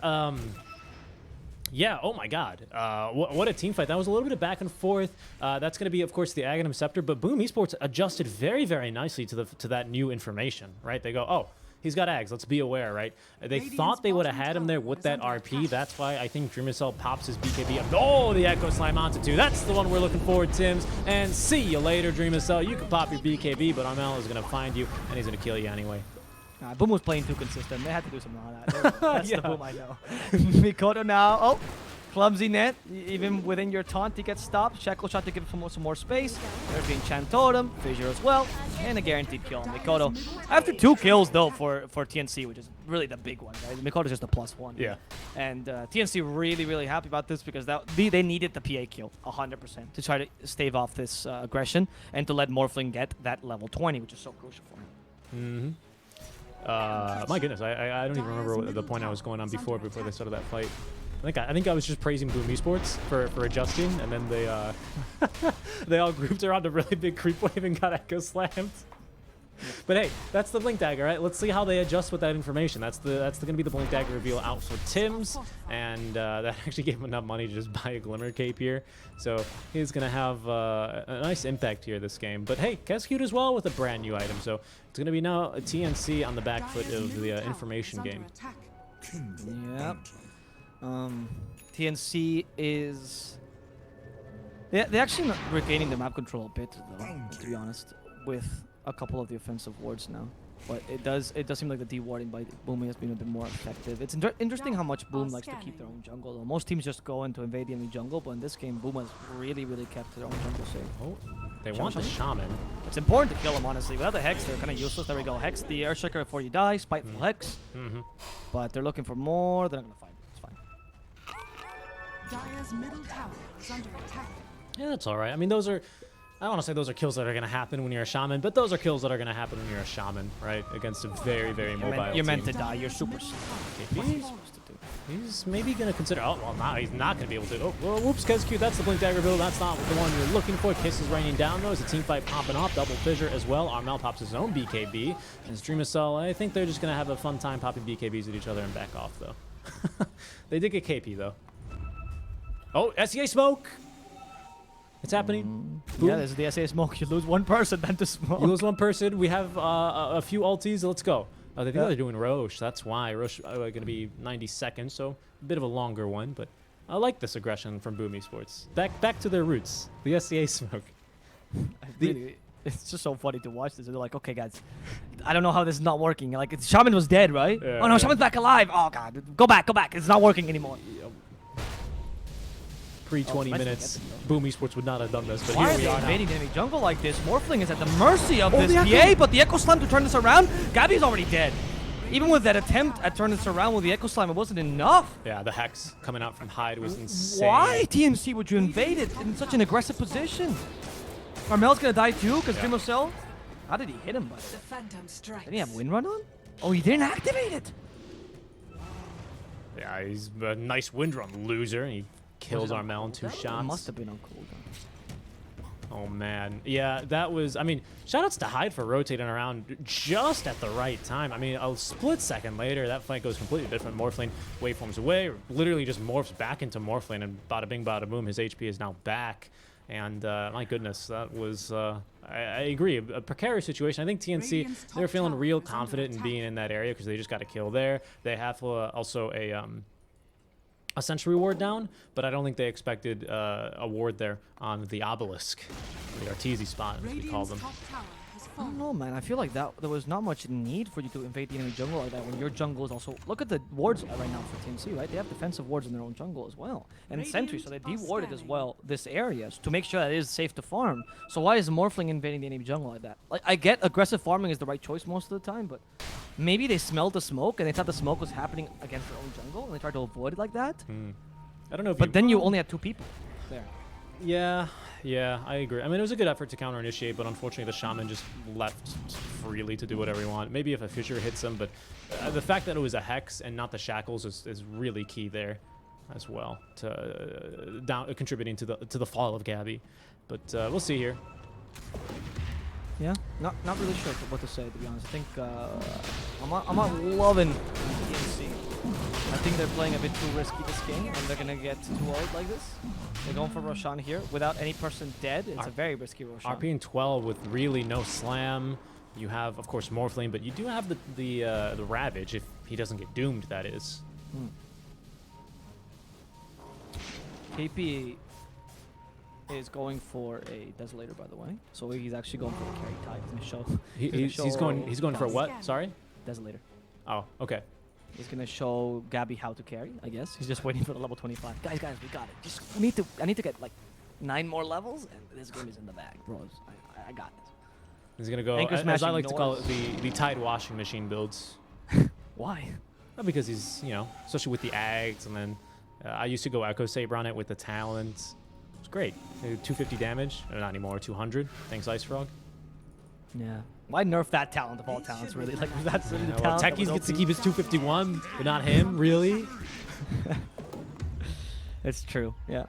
Yeah, oh my god. What a team fight. That was a little bit of back and forth. That's going to be, of course, the Aghanim Scepter, but Boom Esports adjusted very, very nicely to that new information, right? They go, oh, he's got Ags, let's be aware, right? They thought they would have had him there with that RP. That's why I think Dreamcell pops his BKB up. Oh, the Echo Slime onto 2. That's the one we're looking for, Tims. And see you later, Dreamcell. You can pop your BKB, but Armel is going to find you, and he's going to kill you anyway. Boom was playing too consistent. They had to do something like that. That's the Boom I know. Mikoto now. Oh, clumsy net. Even within your taunt, he gets stopped. Shackle shot to give him some more space. There's the Enchant Totem. Fissure as well. And a guaranteed kill on Mikoto. After 2 kills, though, for TNC, which is really the big one, right? Mikoto's just a +1. Yeah. And TNC really, really happy about this because they needed the PA kill 100% to try to stave off this aggression and to let Morphling get that level 20, which is so crucial for him. Mm-hmm. My goodness, I don't even remember what the point I was going on before they started that fight. I think I was just praising Boom Esports for adjusting, and then they all grouped around a really big creep wave and got Echo Slammed. But hey, that's the Blink Dagger, right? Let's see how they adjust with that information. That's gonna be the Blink Dagger reveal out for Tims, and that actually gave him enough money to just buy a Glimmer Cape here. So he's gonna have a nice impact here this game. But hey, Kescute as well with a brand new item. So it's gonna be now a TNC on the back foot of the information game. Yep. TNC is they're actually regaining the map control a bit, though, to be honest, with a couple of the offensive wards now. But it does seem like the de-warding by Boom has been a bit more effective. It's interesting how much Boom likes to keep their own jungle, though. Most teams just go in to invade the enemy jungle, but in this game, Boom has really, really kept their own jungle safe. Oh, they want the Shaman. It's important to kill him, honestly. Without the Hex, they're kind of useless. There we go. Hex the Earthshaker before you die. Spiteful Hex. But they're looking for more. They're not going to find it. It's fine. Dire's middle tower is under attack. Yeah, that's all right. I mean, those are... I don't want to say those are kills that are going to happen when you're a Shaman, but those are kills that are going to happen when you're a Shaman, right? Against a very, very mobile You're meant team. to die. You're super slow. What are you supposed to do? He's maybe going to consider... Oh, well, now he's not going to be able to. Oh, well, whoops, Kescute. That's the Blink Dagger build. That's not the one you're looking for. Kiss is raining down, though. There's a team fight popping off. Double Fissure as well. Armel pops his own BKB. And Dreamcell, I think they're just going to have a fun time popping BKBs at each other and back off, though. They did get KP, though. Oh, SEA smoke! It's happening. Yeah, this is the SA smoke. You lose one person, then to smoke. You lose one person. We have a few ultis. Let's go. Oh, they think they're doing Roche. That's why. Roche going to be 90 seconds, so a bit of a longer one. But I like this aggression from Boom Esports. Back to their roots. The SCA smoke. Really, it's just so funny to watch this. They're like, okay, guys, I don't know how this is not working. Like, Shaman was dead, right? Yeah, oh no, yeah. Shaman's back alive. Oh god, go back. It's not working anymore. Pre-20 minutes, Boom Esports would not have done this, but Why here are we they are now. invading the enemy jungle like this? Morphling is at the mercy of Oh, this the PA, Echo. but the Echo Slime to turn this around, Gabby's already dead. Even with that attempt at turning this around with the Echo Slime, it wasn't enough. Yeah, the Hex coming out from Hyde was insane. Why, TNC, would you invade it in such an aggressive position? Armel's gonna die too, because Dreamocell. How did he hit him, by the The way? Phantom strikes. Did he have Wind Run on? Oh, he didn't activate it. Yeah, he's a nice wind run loser, and he kills Was it on Armel in 2 cooldown? It shots. must have been on cooldown. Oh man, yeah, that was. I mean, shoutouts to Hyde for rotating around just at the right time. I mean, a split second later, that fight goes completely different. Morphling waveforms away, literally just morphs back into Morphling, and bada bing, bada boom, his HP is now back. And my goodness, that was. I agree, a precarious situation. I think TNC Radiant's they're top feeling tower real is under confident in attack. being in that area because they just got a kill there. They have also a Sentry ward down, but I don't think they expected a ward there on the obelisk, or the Arteezy spot, as we call Radiant's them. top tower has I don't fallen. know, man. I feel like there was not much need for you to invade the enemy jungle like that when your jungle is also... Look at the wards right now for TNC, right? They have defensive wards in their own jungle as well. And sentries, so they Radiant are de-warded as scanning. well this area to make sure that it is safe to farm. So why is Morphling invading the enemy jungle like that? Like, I get aggressive farming is the right choice most of the time, but maybe they smelled the smoke and they thought the smoke was happening against their own jungle and they tried to avoid it like that. I don't know if But then you only had 2 people there. Yeah, I agree. I mean, it was a good effort to counter-initiate, but unfortunately the Shaman just left freely to do whatever he wanted. Maybe if a Fissure hits him, but the fact that it was a Hex and not the Shackles is really key there as well, to contributing to the fall of Gabby. But we'll see here. Yeah, not really sure what to say, to be honest. I think I'm not loving TNC. I think they're playing a bit too risky this game, and they're gonna get too old like this. They're going for Roshan here without any person dead. It's a very risky Roshan. RP in 12 with really no slam. You have, of course, Morphling, but you do have the Ravage if he doesn't get doomed. That is. KP is going for a Desolator, by the way. So he's actually going for the carry tide. He's gonna show. He's going for what? Sorry. Desolator. Oh, okay. He's gonna show Gabby how to carry, I guess. He's just waiting for the level 25. Guys, we got it. Just I need to get like 9 more levels, and this game is in the bag, bros. I got this. He's gonna go, Anchor as I smashing like to call noise. it, the Tide washing machine builds. Why? Not because he's, especially with the Ags, and then I used to go Echo Saber on it with the talents. It's great. 250 damage, or not anymore, 200. Thanks, Ice Frog. Yeah. Why nerf that talent of all talents, really? Like, that's really the Well, talent. that was Techies gets to OP. keep his 251, but not him, really? It's true. Yeah.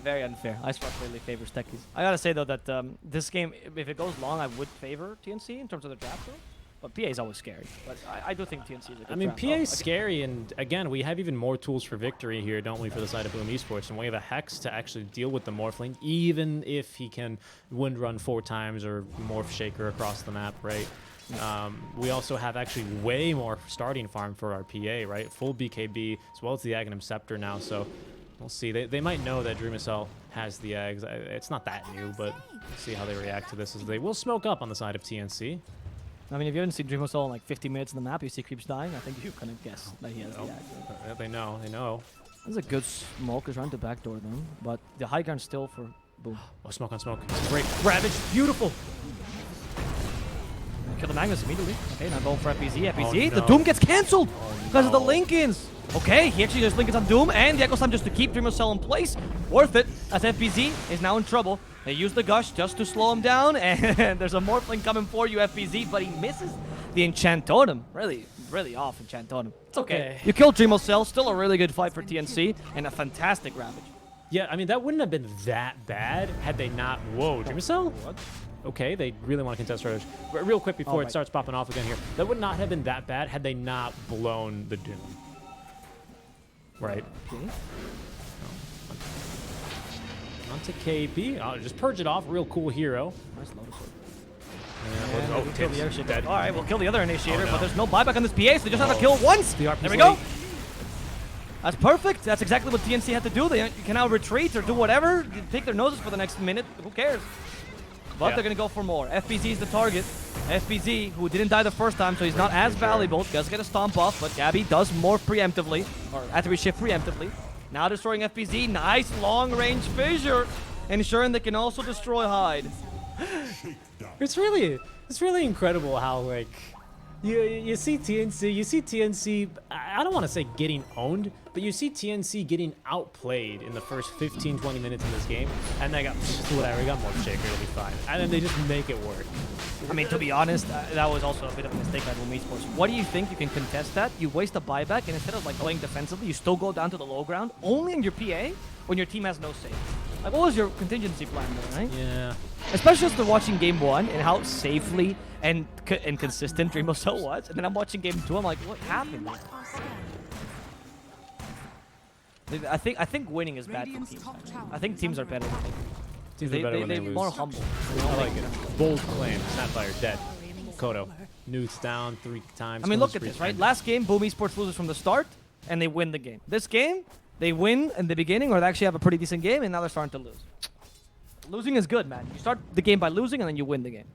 Very unfair. Ice Rock really favors Techies. I gotta say, though, that this game, if it goes long, I would favor TNC in terms of the draft, though. But PA is always scary. But I do think TNC is a good I mean, draft. PA is scary, and again, we have even more tools for victory here, don't we, for the side of Boom Esports? And we have a Hex to actually deal with the Morphling, even if he can wind run 4 times or Morph Shaker across the map, right? We also have actually way more starting farm for our PA, right? Full BKB, as well as the Aghanim Scepter now, so we'll see. They might know that Dreamocell has the Ags. It's not that new, but we'll see how they react to this, as they will smoke up on the side of TNC. I mean, if you haven't seen Dreamocell in like 50 minutes on the map, you see creeps dying, I think you kind of guess that he has the Oh, act. yeah, they know. That's a good smoke. Is trying to backdoor them, but the high ground still for Boom. Oh, smoke on smoke. Great. Ravage, beautiful. Kill the Magnus immediately. Okay, now going for FBZ. Oh, The no. Doom gets cancelled because of the no. Linkins. Okay, he actually just Linkins on Doom, and the Echo Slam just to keep Dreamocell in place. Worth it, as FBZ is now in trouble. They use the Gush just to slow him down, and there's a Morphling coming for you, FBZ, but he misses the Enchant Totem. Really off Enchant Totem. It's okay. You killed Dreamocell, still a really good fight for TNC, and a fantastic Ravage. Yeah, I mean, that wouldn't have been that bad had they not... Whoa, Dreamocell? What? Okay, they really want to contest Ravage. Real quick before right. it starts popping off again here, that would not have been that bad had they not blown the Doom. Right. Okay. On to KP. I'll just purge it off. Real cool hero. Nice Lotus Orb. Yeah, gonna kill the Tips, airship. dead. All right, we'll kill the other initiator, Oh, no. but there's no buyback on this PA, so they just have to kill it once. The RP's There we go. late. That's perfect. That's exactly what TNC had to do. They can now retreat or do whatever, pick their noses for the next minute. Who cares? But Yeah. they're going to go for more. FBZ is the target. FBZ, who didn't die the first time, so he's not as valuable, does get a stomp off, but Gabby does more preemptively, or attribute shift preemptively. Now destroying FBZ. Nice long-range fissure, ensuring they can also destroy Hyde. It's really incredible how like you see TNC, I don't want to say getting owned, but you see TNC getting outplayed in the first 15-20 minutes in this game, and they got whatever, we got more shaker, it'll be fine, and then they just make it work. I mean, to be honest, that was also a bit of a mistake by Boom Esports. What do you think? You can contest that? You waste a buyback, and instead of like going defensively, you still go down to the low ground, only in your PA, when your team has no save. Like, what was your contingency plan there, right? Yeah. Especially after watching game 1 and how safely and consistent DreamOso was, and then I'm watching game 2, I'm like, what happened? I think winning is bad for teams. I think teams are better. Teams are better when they they're lose. more humble. I like it. Bold claim. Snapfire dead. Kodo. Nukes down 3 times. I mean, kills look at spree this, right? time. Last game, Boom Esports loses from the start, and they win the game. This game, they win in the beginning, or they actually have a pretty decent game, and now they're starting to lose. Losing is good, man. You start the game by losing, and then you win the game.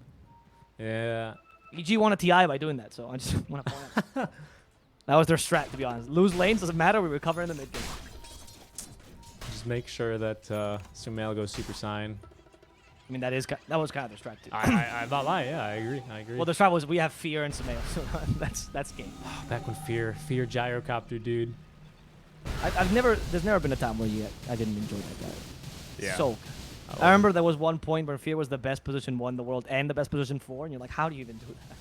Yeah. EG won a TI by doing that, so I just want to point out. That was their strat, to be honest. Lose lanes, doesn't matter, we recover in the mid game. Just make sure that Sumail goes Super Saiyan. I mean, that was kind of their strat, too. I'm not lying. Yeah, I agree. Well, the strat was we have fear and Sumail, so that's game. Back when Fear gyrocopter, dude. There's never been a time where I didn't enjoy that guy. Yeah. So, I remember there was one point where Fear was the best position 1 in the world and the best position 4, and you're like, how do you even do that?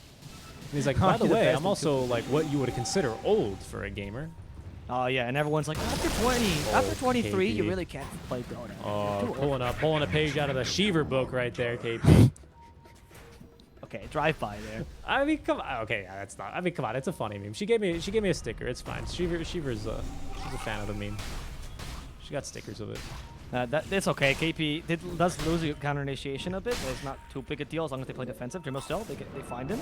And he's like, How by are the you the way, best I'm in also like what you would consider old for a gamer. Oh yeah, and everyone's like, after 20, after 23, you KP. really can't play Dota. Oh, pulling a page out of the Shiver book right there, KP. Okay, drive by there. I mean, come on. Okay, yeah, that's not. I mean, come on. It's a funny meme. She gave me a sticker. It's fine. Shiver's she's a fan of the meme. She got stickers of it. It's okay. KP does lose your counter initiation a bit, but it's not too big a deal as long as they play defensive. DreamOso, they find him.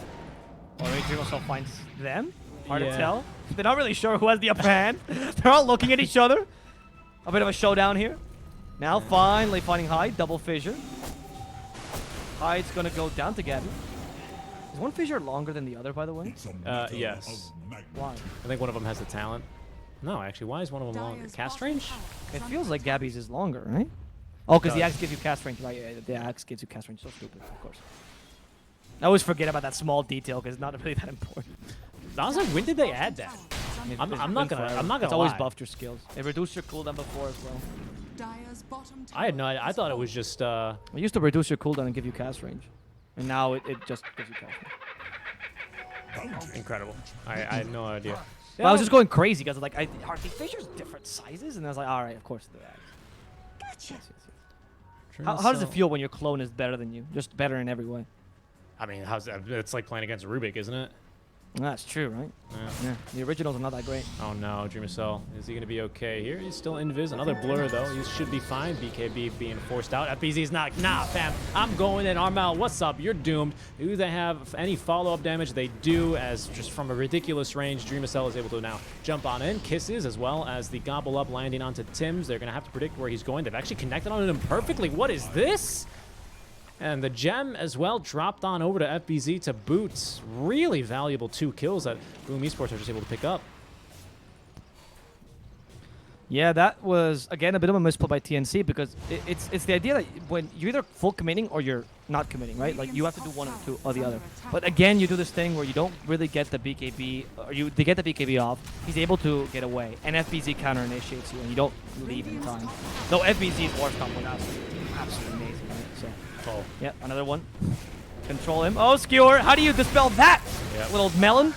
Or maybe DreamOso finds them. Hard to tell. They're not really sure who has the upper hand. They're all looking at each other. A bit of a showdown here. Now finally finding Hyde. Double fissure. Hyde's gonna go down to Gabby. Is one fissure longer than the other, by the way? Yes. Why? I think one of them has the talent. No, actually, why is one of them longer? Cast range? It feels like Gabby's is longer, right? Oh, because the Does. axe gives you cast range, right? Yeah, the axe gives you cast range. So stupid, of course. I always forget about that small detail because it's not really that important. I was like, when did they add that? I'm not gonna It's always lie. buffed your skills. It reduced your cooldown before as well. I had no idea. I thought it was just It used to reduce your cooldown and give you cast range, and now it just gives you cast range. incredible. I had no idea. But I was just going crazy because like, are the fissures different sizes? And I was like, all right, of course the axe. Yes, yes, yes. How does it feel when your clone is better than you? Just better in every way. I mean, how's that? It's like playing against Rubik, isn't it? That's true, right? Yeah. Yeah. The originals are not that great. Oh no, DreamOso. Is he going to be okay here? He's still invis. Another blur, though. He should be fine. BKB being forced out. FBZ's not. Nah, fam. I'm going in. Armel, what's up? You're doomed. Do they have any follow-up damage? They do, as just from a ridiculous range, DreamOso is able to now jump on in. Kisses, as well as the gobble up landing onto Tim's. They're going to have to predict where he's going. They've actually connected on him perfectly. What is this? And the gem as well dropped on over to FBZ to boot. Really valuable 2 kills that Boom Esports are just able to pick up. Yeah, that was, again, a bit of a misplay by TNC because it's the idea that when you're either full committing or you're not committing, right? Like, you have to do one or the other. But again, you do this thing where you don't really get the BKB, or they get the BKB off. He's able to get away, and FBZ counter initiates you, and you don't leave in time. Though FBZ's war stomp was absolutely amazing, right? So, Oh, yeah, another one. Control him. Oh, Skewer, how do you dispel that? yeah. Little melon.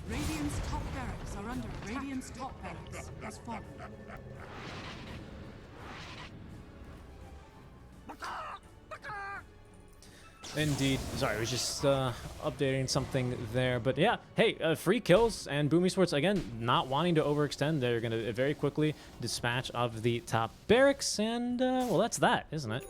Radiant's top barracks are under. Radiant's top barracks has fallen. Indeed. Sorry, I was just updating something there. But yeah, hey, free kills, and Boom Esports, again, not wanting to overextend. They're going to very quickly dispatch of the top barracks, and, well, that's that, isn't it?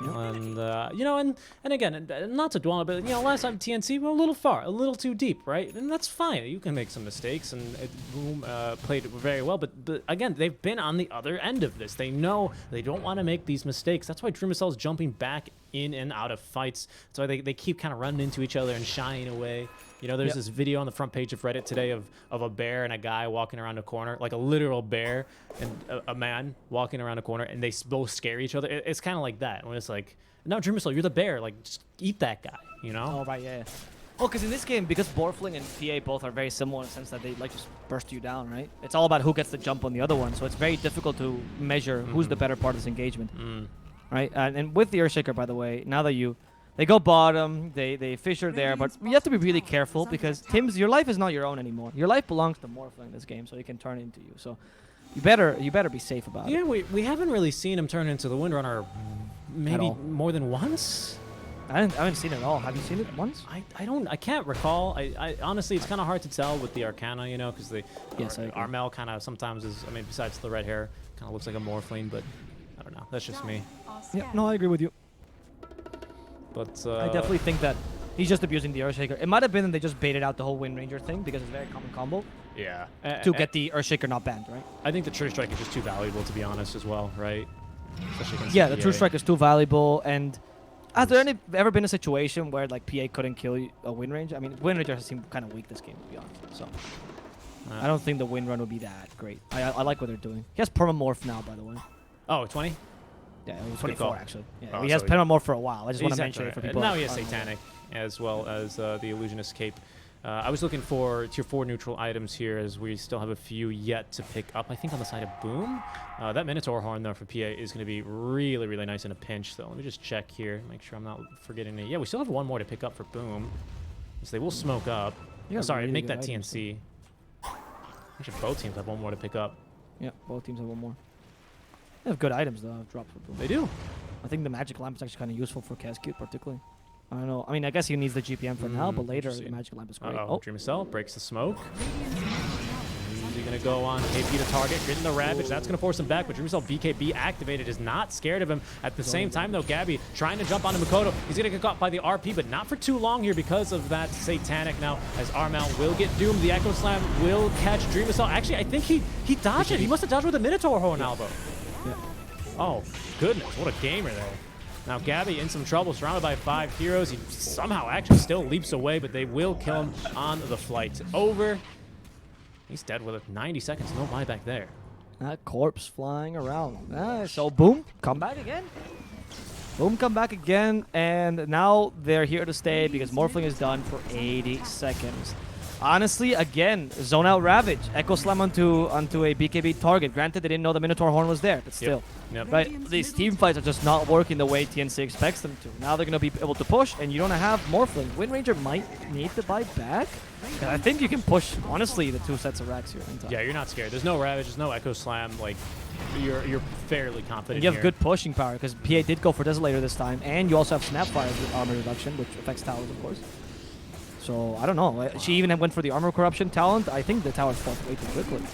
And you know, and again, not to dwell on it, but you know, last time TNC were a little far, a little too deep, right? And that's fine. You can make some mistakes, and Boom played very well. But again, they've been on the other end of this. They know they don't want to make these mistakes. That's why Dreamcell's jumping back in and out of fights. That's why they keep kind of running into each other and shying away. You know, there's this video on the front page of Reddit today of a bear and a guy walking around a corner, like a literal bear and a man walking around a corner, and they both scare each other. It's kind of like that. When it's like, no, Dreamcell, you're the bear. Like, just eat that guy, you know? Oh, right, yeah. Well, because in this game, because Borfling and PA both are very similar in the sense that they like just burst you down, right? It's all about who gets the jump on the other one, so it's very difficult to measure who's the better part of this engagement, right? And with the Earthshaker, by the way, now that they go bottom, they Fisher there, but you have to be really careful because Tim's, your life is not your own anymore. Your life belongs to Morphling in this game, so he can turn into you. So you better be safe about it. Yeah, we haven't really seen him turn into the Windrunner maybe more than once. I haven't seen it at all. Have you seen it once? I can't recall. I honestly, it's kind of hard to tell with the Arcana, you know, because Armel kind of sometimes is, I mean, besides the red hair, kind of looks like a Morphling, but I don't know. That's just me. Yeah, no, I agree with you. But I definitely think that he's just abusing the Earthshaker. It might have been that they just baited out the whole Wind Ranger thing because it's a very common combo. Yeah. To get the Earthshaker not banned, right? I think the True Strike is just too valuable, to be honest, as well, right? Yeah, the True Strike is too valuable. And has there ever been a situation where like PA couldn't kill a Wind Ranger? I mean, Wind Ranger has seemed kind of weak this game, to be honest. So I don't think the Wind Run would be that great. I like what they're doing. He has Permamorph now, by the way. Oh, 20? Yeah, it was 24 actually. Yeah, he so has Permamorph for a while. I just want to mention it for people. And now he has Satanic as well as the Illusionist Cape. I was looking for tier 4 neutral items here as we still have a few yet to pick up. I think on the side of Boom. That Minotaur Horn though for PA is going to be really, really nice in a pinch though. Let me just check here, make sure I'm not forgetting it. Yeah, we still have one more to pick up for Boom. So they will smoke up. Yeah, sorry, really make that TNC. Actually, both teams have one more to pick up. Yeah, both teams have one more. They have good items though. Drops for Boom. They do. I think the Magic Lamp is actually kind of useful for Cascute particularly. I don't know. I mean, I guess he needs the GPM for now, but later the Magic Lamp is great. Oh, Dreamcell breaks the smoke. He's going to go on KP to target, getting the Ravage. That's going to force him back, but Dreamcell BKB activated is not scared of him. At the same time, though, Gabby trying to jump onto Makoto. He's going to get caught by the RP, but not for too long here because of that Satanic now, as Armel will get doomed. The Echo Slam will catch Dreamcell. Actually, I think he dodged it. He must have dodged with a Minotaur Horn, Albo. Yeah. Oh, goodness. What a gamer there. Now Gabby in some trouble, surrounded by 5 heroes. He somehow actually still leaps away, but they will kill him on the flight. Over. He's dead with 90 seconds. No buyback there. That corpse flying around. So Boom, come back again. Boom, come back again. And now they're here to stay because Morphling is done for 80 seconds. Honestly, again, zone out Ravage. Echo Slam onto a BKB target. Granted, they didn't know the Minotaur Horn was there, but still. Yep. Right? These team fights are just not working the way TNC expects them to. Now they're going to be able to push, and you don't have Morphling. Wind Ranger might need to buy back. And I think you can push, honestly, the 2 sets of racks here. Yeah, you're not scared. There's no Ravage, there's no Echo Slam. Like, you're fairly confident and you have good pushing power, because PA did go for Desolator this time, and you also have Snapfire with armor reduction, which affects towers, of course. So, I don't know. She even went for the armor corruption talent. I think the towers fought way too quickly.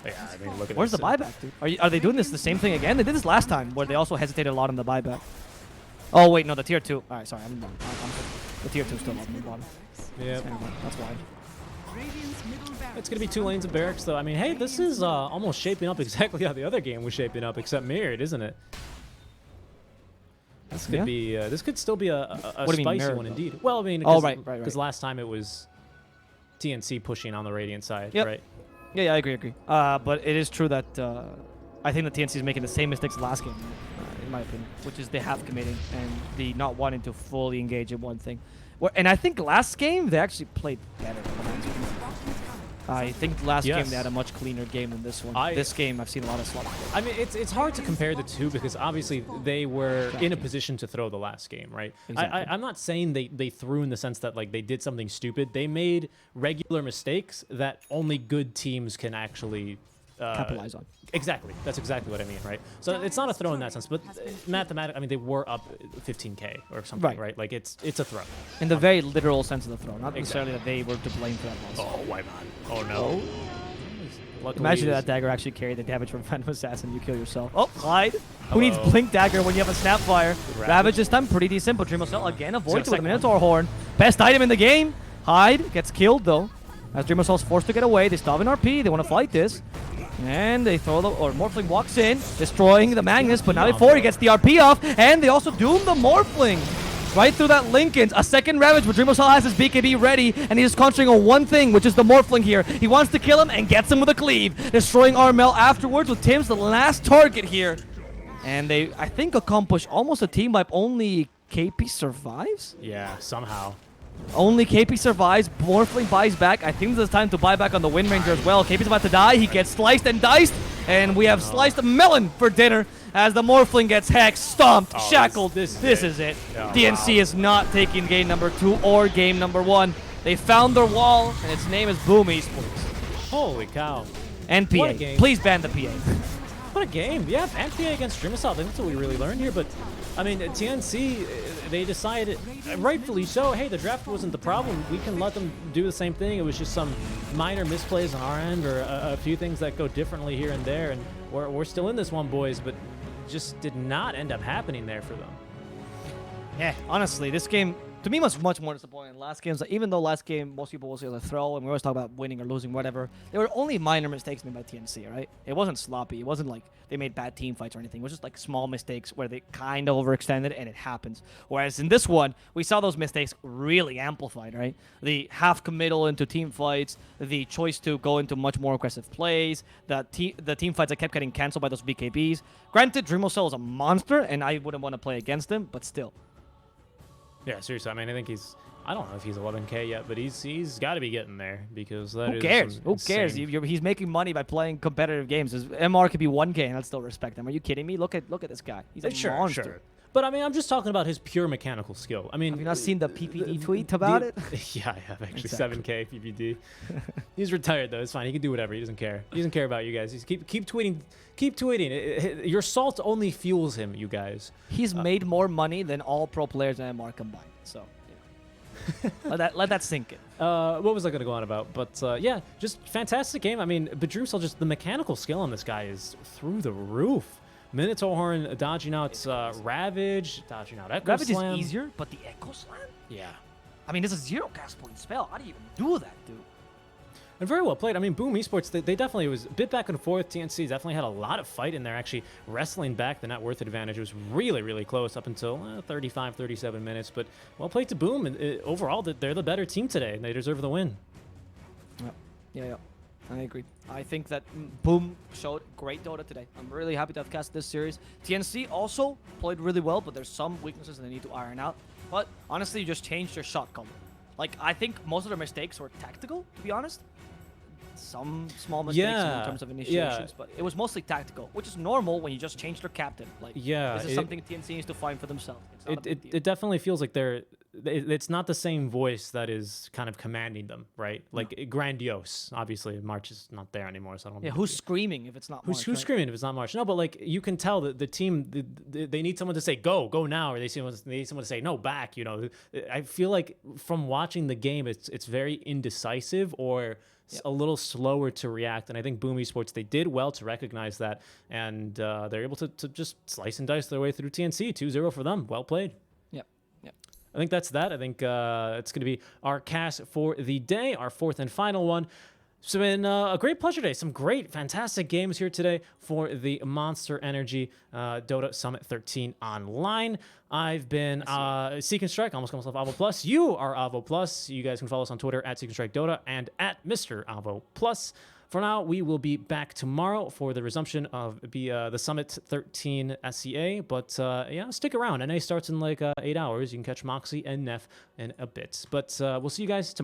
Yeah, I mean, look at Where's the buyback, dude? Are they doing this the same thing again? They did this last time, where they also hesitated a lot on the buyback. Oh, wait, no, the tier 2. All right, sorry, I'm wrong. The tier 2 is still up on the bottom. Yeah. That's why. It's going to be 2 lanes of barracks, though. I mean, hey, this is almost shaping up exactly how the other game was shaping up, except mirrored, isn't it? This could be. This could still be a spicy one, indeed. Well, I mean, because last time it was TNC pushing on the Radiant side, right? Yeah, I agree. But it is true that I think the TNC is making the same mistakes last game, in my opinion, which is the half committing and the not wanting to fully engage in one thing. And I think last game they actually played better. I think last game they had a much cleaner game than this one. This game, I've seen a lot of slots. I mean, it's hard to compare the two because obviously they were in a position to throw the last game, right? Exactly. I'm not saying they threw in the sense that like they did something stupid. They made regular mistakes that only good teams can actually capitalize on. Exactly. That's exactly what I mean, right? So it's not a throw in that sense, but mathematically, I mean, they were up 15K or something, right? Like it's a throw. In the very literal sense of the throw, not necessarily that they were to blame for that loss. Oh, why not? Oh no. Luckily, imagine that dagger actually carried the damage from Phantom Assassin. You kill yourself. Oh, Clyde. Who needs Blink Dagger when you have a Snapfire? Ravage this time pretty decent, but Dreamosell again avoids it with a Minotaur Horn. Best item in the game. Hyde gets killed though. As Dreamosell's forced to get away, they still have an RP, they want to fight this. And they throw the, or Morphling walks in, destroying the Magnus, but now before he gets the RP off, and they also doom the Morphling. Right through that Linken's, a second Ravage, but Dreamosell has his BKB ready, and he's concentrating on one thing, which is the Morphling here. He wants to kill him and gets him with a cleave, destroying Armel afterwards with Tim's the last target here. And they, I think, accomplish almost a team wipe. Only KP survives? Yeah, somehow. Only KP survives. Morphling buys back. I think this is time to buy back on the Wind Ranger as well. KP's about to die. He gets sliced and diced. And we have sliced melon for dinner as the Morphling gets hexed, stomped, shackled. This is it. TNC is not taking game number 2 or game number 1. They found their wall, and its name is Boom Esports. Holy cow. And PA. What a game. Please ban the PA. What a game. Yeah, and PA against Dreamosell. I think that's what we really learned here. But, I mean, TNC, they decided, rightfully so, hey, the draft wasn't the problem. We can let them do the same thing. It was just some minor misplays on our end or a few things that go differently here and there. And we're still in this one, boys, but just did not end up happening there for them. Yeah, honestly, this game, to me, was much more disappointing than last games. Like, even though last game, most people will say the throw, and we always talk about winning or losing, whatever. There were only minor mistakes made by TNC, right? It wasn't sloppy. It wasn't like they made bad team fights or anything. It was just like small mistakes where they kind of overextended, and it happens. Whereas in this one, we saw those mistakes really amplified, right? The half committal into team fights, the choice to go into much more aggressive plays, the team fights that kept getting canceled by those BKBs. Granted, Dreamosell is a monster, and I wouldn't want to play against him, but still. Yeah, seriously. I mean, I think he's, I don't know if he's 11K yet, but he's got to be getting there because that Who cares? Who cares? He's making money by playing competitive games. His MR could be 1K, and I'd still respect him. Are you kidding me? Look at this guy. He's a monster. Sure. But I mean, I'm just talking about his pure mechanical skill. I mean, have you not seen the PPD tweet about it? Yeah, I have actually. Exactly. 7K PPD. He's retired though. It's fine. He can do whatever. He doesn't care. He doesn't care about you guys. He's keep tweeting. Keep tweeting. Your salt only fuels him, you guys. He's made more money than all pro players in MR combined. So let that sink in. What was I going to go on about? But yeah, just fantastic game. I mean, but Dreamosell, just the mechanical skill on this guy is through the roof. Minotaur Horn dodging out Ravage, dodging out Echo Ravage Slam. is easier, but the Echo Slam? Yeah. I mean, this is 0 cast point spell. How do you even do that, dude? And very well played. I mean, Boom Esports, they definitely, it was a bit back and forth. TNC definitely had a lot of fight in there, actually wrestling back the net worth advantage. It was really, really close up until 35, 37 minutes. But well played to Boom. And overall, they're the better team today, and they deserve the win. Yeah. I agree. I think that Boom showed great Dota today. I'm really happy to have cast this series. TNC also played really well, but there's some weaknesses they need to iron out. But honestly, you just changed your shot color. Like, I think most of their mistakes were tactical, to be honest. Some small mistakes in terms of initiations, but it was mostly tactical, which is normal when you just change their captain. Like, this is something TNC needs to find for themselves. It definitely feels like it's not the same voice that is kind of commanding them, right? Like grandiose. Obviously, March is not there anymore, so I don't. Yeah, who's screaming if it's not March? Who's screaming if it's not March? No, but like you can tell that the team they need someone to say go now, or they need someone to say no, back. You know, I feel like from watching the game, it's very indecisive or a little slower to react. And I think Boom Esports, they did well to recognize that, and they're able to just slice and dice their way through TNC. 2-0 for them. Well played. Yep. I think that's that. I think it's going to be our cast for the day, our fourth and final one. So it's been a great pleasure today. Some great, fantastic games here today for the Monster Energy Dota Summit 13 online. I've been SeekNStrike, almost called myself Avo Plus. You are Avo Plus. You guys can follow us on Twitter at SeekNStrike Dota and at Mr. Avo Plus. For now, we will be back tomorrow for the resumption of the Summit 13 SCA. But yeah, stick around. NA starts in like 8 hours. You can catch Moxie and Neff in a bit. But we'll see you guys tomorrow.